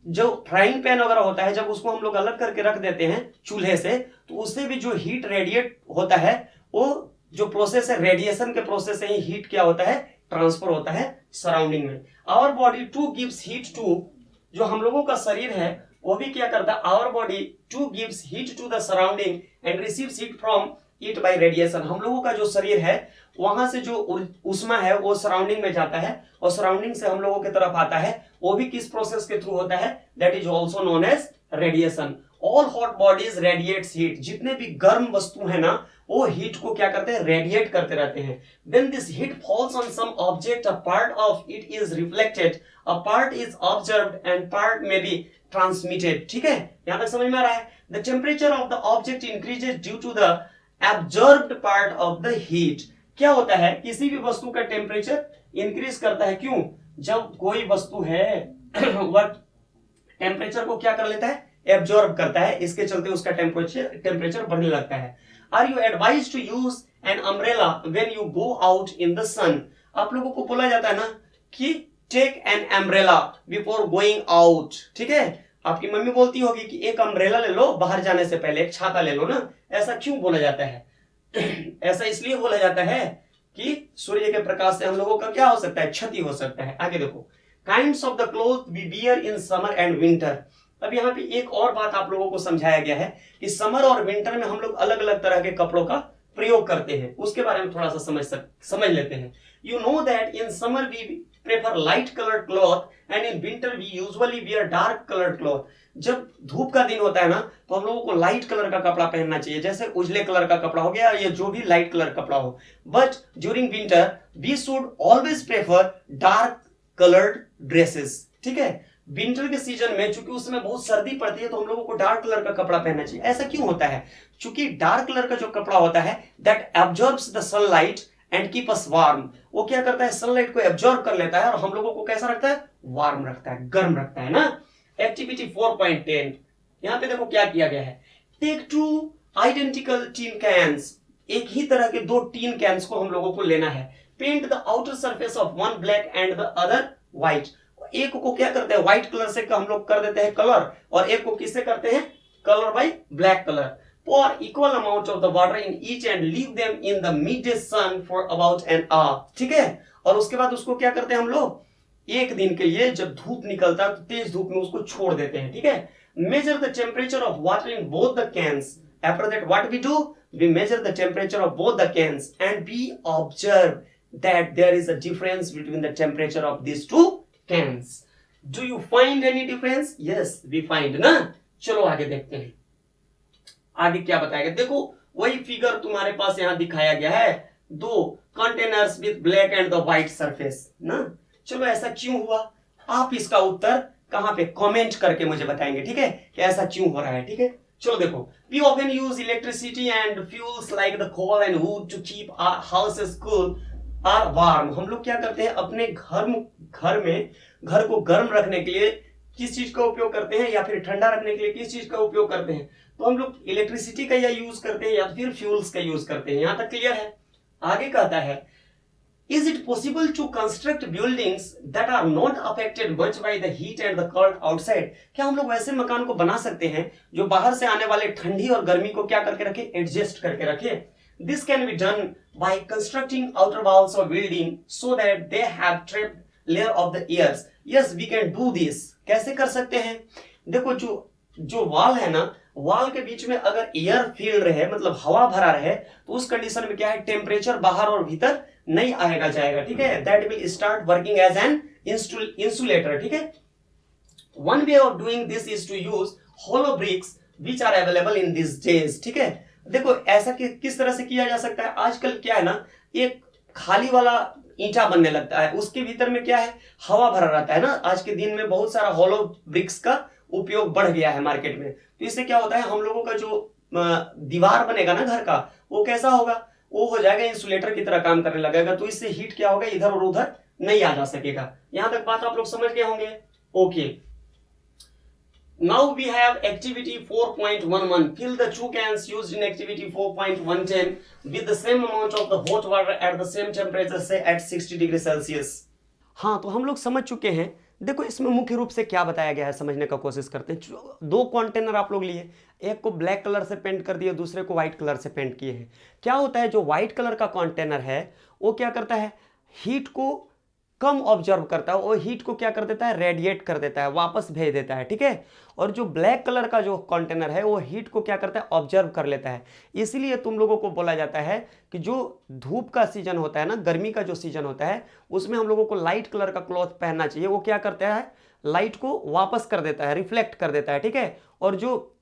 Speaker 1: जो फ्राइंग पैन वगैरह होता है जब उसको हम लोग अलग करके रख देते हैं चूल्हे से, तो उससे भी जो हीट रेडिएट होता है, वो जो प्रोसेस है रेडिएशन के प्रोसेस से ही हीट क्या होता है, ट्रांसफर होता है सराउंडिंग में। Our body to gives heat to, जो हम लोगों का शरीर है वो भी क्या करता है, our body to gives heat to the surrounding and receives heat from it by radiation. हम लोगों का जो शरीर है वहां से जो उष्मा है वो सराउंडिंग में जाता है और सराउंडिंग से हम लोगों की तरफ आता है, वो भी किस प्रोसेस के थ्रू होता है, that is also known as radiation. All hot bodies radiates heat, जितने भी गर्म वस्तु है ना वो हीट को क्या करते हैं, रेडिएट करते रहते हैं। When this heat falls on some object, a part of it is reflected, a part is observed and part may be transmitted। ठीक है, यहां तक समझ में आ रहा है। The temperature of the object increases due to the absorbed part of the heat। क्या होता है, किसी भी वस्तु का टेम्परेचर इंक्रीज करता है, क्यों, जब कोई वस्तु है वह टेम्परेचर को क्या कर लेता है, एब्जॉर्ब करता है, इसके चलते उसका टेम्परेचर बढ़ने लगता है। Are you advise to use an umbrella when you go out in the sun. आप लोगों को बोला जाता है ना कि take an umbrella before going out, ठीक है। आपकी मम्मी बोलती होगी कि एक अम्ब्रेला ले लो, बाहर जाने से पहले एक छाता ले लो ना। ऐसा क्यों बोला जाता है? ऐसा इसलिए बोला जाता है कि सूर्य के प्रकाश से हम लोगों का क्या हो सकता है, क्षति हो सकता है। आगे देखो, kinds of the cloth we wear in summer and winter. अब यहाँ पे एक और बात आप लोगों को समझाया गया है कि समर और विंटर में हम लोग अलग अलग तरह के कपड़ों का प्रयोग करते हैं, उसके बारे में थोड़ा सा समझ लेते हैं। You know that in summer we prefer light coloured cloth and in winter we usually wear dark coloured cloth. जब धूप का दिन होता है ना तो हम लोगों को लाइट कलर का कपड़ा पहनना चाहिए, जैसे उजले कलर का कपड़ा हो गया या जो भी लाइट कलर कपड़ा हो। But during winter we should always prefer dark coloured dresses. ठीक है, विंटर के सीजन में चूंकि उसमें बहुत सर्दी पड़ती है तो हम लोगों को डार्क कलर का कपड़ा पहनना चाहिए। ऐसा क्यों होता है? चूंकि डार्क कलर का जो कपड़ा होता है that absorbs the sunlight and keep us warm. वो क्या करता है, सनलाइट को एब्जॉर्ब कर लेता है और हम लोगों को कैसा रखता है, वार्म रखता है, गर्म रखता है ना। एक्टिविटी 4.10 यहाँ पे देखो क्या किया गया है। टेक 2 आइडेंटिकल टीन कैंस, एक ही तरह के दो टीन कैंस को हम लोगों को लेना है। Paint the outer surface of one black and the other white, एक को क्या करते हैं व्हाइट कलर से हम लोग कर देते हैं कलर, और एक को किससे करते हैं colour bye black colour. Pour equal amount of the water in each and leave them in the midday sun for about an hour, ठीक है। और उसके बाद उसको क्या करते हैं हम लोग, एक दिन के लिए जब धूप निकलता है तो तेज धूप में उसको छोड़ देते हैं, ठीक है। Measure the temperature of water in both the cans. After that what we do, we measure the temperature of both the cans and we observe that there is a difference between the temperature of these two cans. Do you find any difference? Yes, we find ना। चलो आगे देखते हैं आगे क्या बताएगा। देखो वही फिगर तुम्हारे पास यहां दिखाया गया है, दो containers with black and the white surface ना। चलो ऐसा क्यों हुआ, आप इसका उत्तर कहां पे कमेंट करके मुझे बताएंगे, ठीक है, कि ऐसा क्यों हो रहा है, ठीक है। चलो देखो, we often use electricity and fuels like the coal and wood to keep our houses cool or warm. हम लोग क्या करते हैं अपने घर को गर्म रखने के लिए किस चीज का उपयोग करते हैं, या फिर ठंडा रखने के लिए किस चीज का उपयोग करते हैं, तो हम लोग इलेक्ट्रिसिटी का या यूज करते हैं या फिर फ्यूल्स का यूज करते हैं। यहां तक क्लियर है। आगे कहता है, is it possible to construct buildings that are not affected much by the heat and the cold outside. क्या हम लोग वैसे मकान को बना सकते हैं जो बाहर से आने वाले ठंडी और गर्मी को क्या करके रखे, एडजस्ट करके रखे। This can be done by constructing outer walls of building so that they have trapped layer of the airs. Yes we can do this. कैसे कर सकते हैं, देखो जो वॉल है ना, वॉल के बीच में अगर एयर फील्ड रहे, मतलब हवा भरा रहे, तो उस कंडीशन में क्या है, टेम्परेचर बाहर और भीतर नहीं आएगा जाएगा, ठीक है। That will start working as an insulator, ठीक है। One way of doing this is to use hollow bricks which are available in this days, ठीक है। देखो ऐसा किस तरह से किया जा सकता है, आजकल क्या है ना, एक खाली वाला ईंटा बनने लगता है, उसके भीतर में क्या है, हवा भरा रहता है ना। आज के दिन में बहुत सारा होलो ब्रिक्स का उपयोग बढ़ गया है मार्केट में, तो इससे क्या होता है, हम लोगों का जो दीवार बनेगा ना घर का, वो कैसा होगा, वो हो जाएगा इंसुलेटर की तरह काम करने लगेगा। तो इससे हीट क्या होगा, इधर और उधर नहीं आ जा सकेगा। यहां तक बात आप लोग समझ गए होंगे। Okay, now we have activity 4.11. fill the two cans used in activity 4.110 with the same amount of the hot water at the same temperature, say at 60 degree Celsius. हाँ, तो हम लोग समझ चुके हैं। देखो इसमें मुख्य रूप से क्या बताया गया है समझने का कोशिश करते हैं। दो कंटेनर आप लोग लिए, एक को ब्लैक कलर से पेंट कर दिए, दूसरे को व्हाइट कलर से पेंट किए हैं। क्या होता है, जो व्हाइट कलर का कंटेनर है वो क्या करता है, हीट को कम ऑब्जर्व करता है, वो हीट को क्या कर देता है, रेडिएट कर देता है, वापस भेज देता है, ठीक है। और जो ब्लैक कलर का जो कंटेनर है वो हीट को क्या करता है, ऑब्जर्व कर लेता है। इसीलिए तुम लोगों को बोला जाता है कि जो धूप का सीजन होता है ना, गर्मी का जो सीजन होता है, उसमें हम लोगों को लाइट कलर का क्लॉथ पहनना चाहिए। वो क्या करता है, लाइट को वापस कर देता है, रिफ्लेक्ट कर देता है, ठीक है। और जो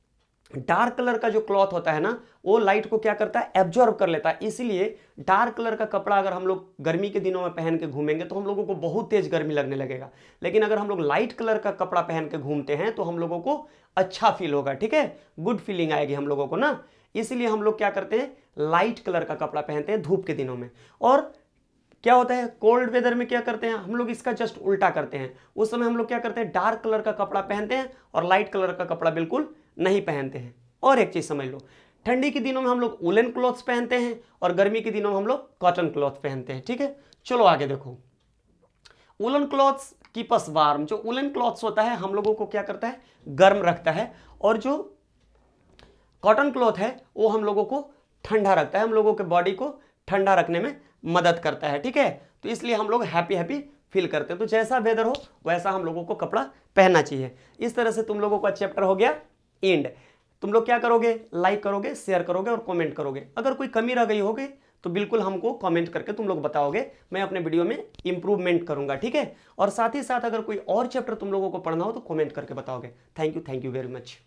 Speaker 1: डार्क कलर का जो क्लॉथ होता है ना, वो लाइट को क्या करता है, एब्जॉर्ब कर लेता है। इसीलिए डार्क कलर का कपड़ा अगर हम लोग गर्मी के दिनों में पहन के घूमेंगे तो हम लोगों को बहुत तेज गर्मी लगने लगेगा। लेकिन अगर हम लोग लाइट कलर का कपड़ा पहन के घूमते हैं तो हम लोगों को अच्छा फील होगा, ठीक है, गुड फीलिंग आएगी हम लोगों को ना। इसीलिए हम लोग क्या करते हैं, लाइट कलर का कपड़ा पहनते हैं धूप के दिनों में। और क्या होता है, कोल्ड वेदर में क्या करते हैं हम लोग, इसका जस्ट उल्टा करते हैं। उस समय हम लोग क्या करते हैं, डार्क कलर का कपड़ा पहनते हैं और लाइट कलर का कपड़ा बिल्कुल नहीं पहनते हैं। और एक चीज समझ लो, ठंडी के दिनों में हम लोग वुलन क्लॉथ्स पहनते हैं और गर्मी के दिनों में हम लोग कॉटन क्लॉथ पहनते हैं, ठीक है। चलो आगे देखो, woollen clothes keep us warm. जो वुलन क्लॉथ्स होता है हम लोगों को क्या करता है, गर्म रखता है, और जो कॉटन क्लॉथ है वो हम लोगों को ठंडा रखता है, हम लोगों के बॉडी को ठंडा रखने में मदद करता है, ठीक है। तो इसलिए हम लोग हैप्पी फील करते हैं। तो जैसा वेदर हो वैसा हम लोगों को कपड़ा पहनना चाहिए। इस तरह से तुम लोगों का चैप्टर हो गया एंड। तुम लोग क्या करोगे, लाइक करोगे, शेयर करोगे और कमेंट करोगे। अगर कोई कमी रह गई होगी तो बिल्कुल हमको कमेंट करके तुम लोग बताओगे, मैं अपने वीडियो में इंप्रूवमेंट करूंगा, ठीक है। और साथ ही साथ अगर कोई और चैप्टर तुम लोगों को पढ़ना हो तो कमेंट करके बताओगे। Thank you very much.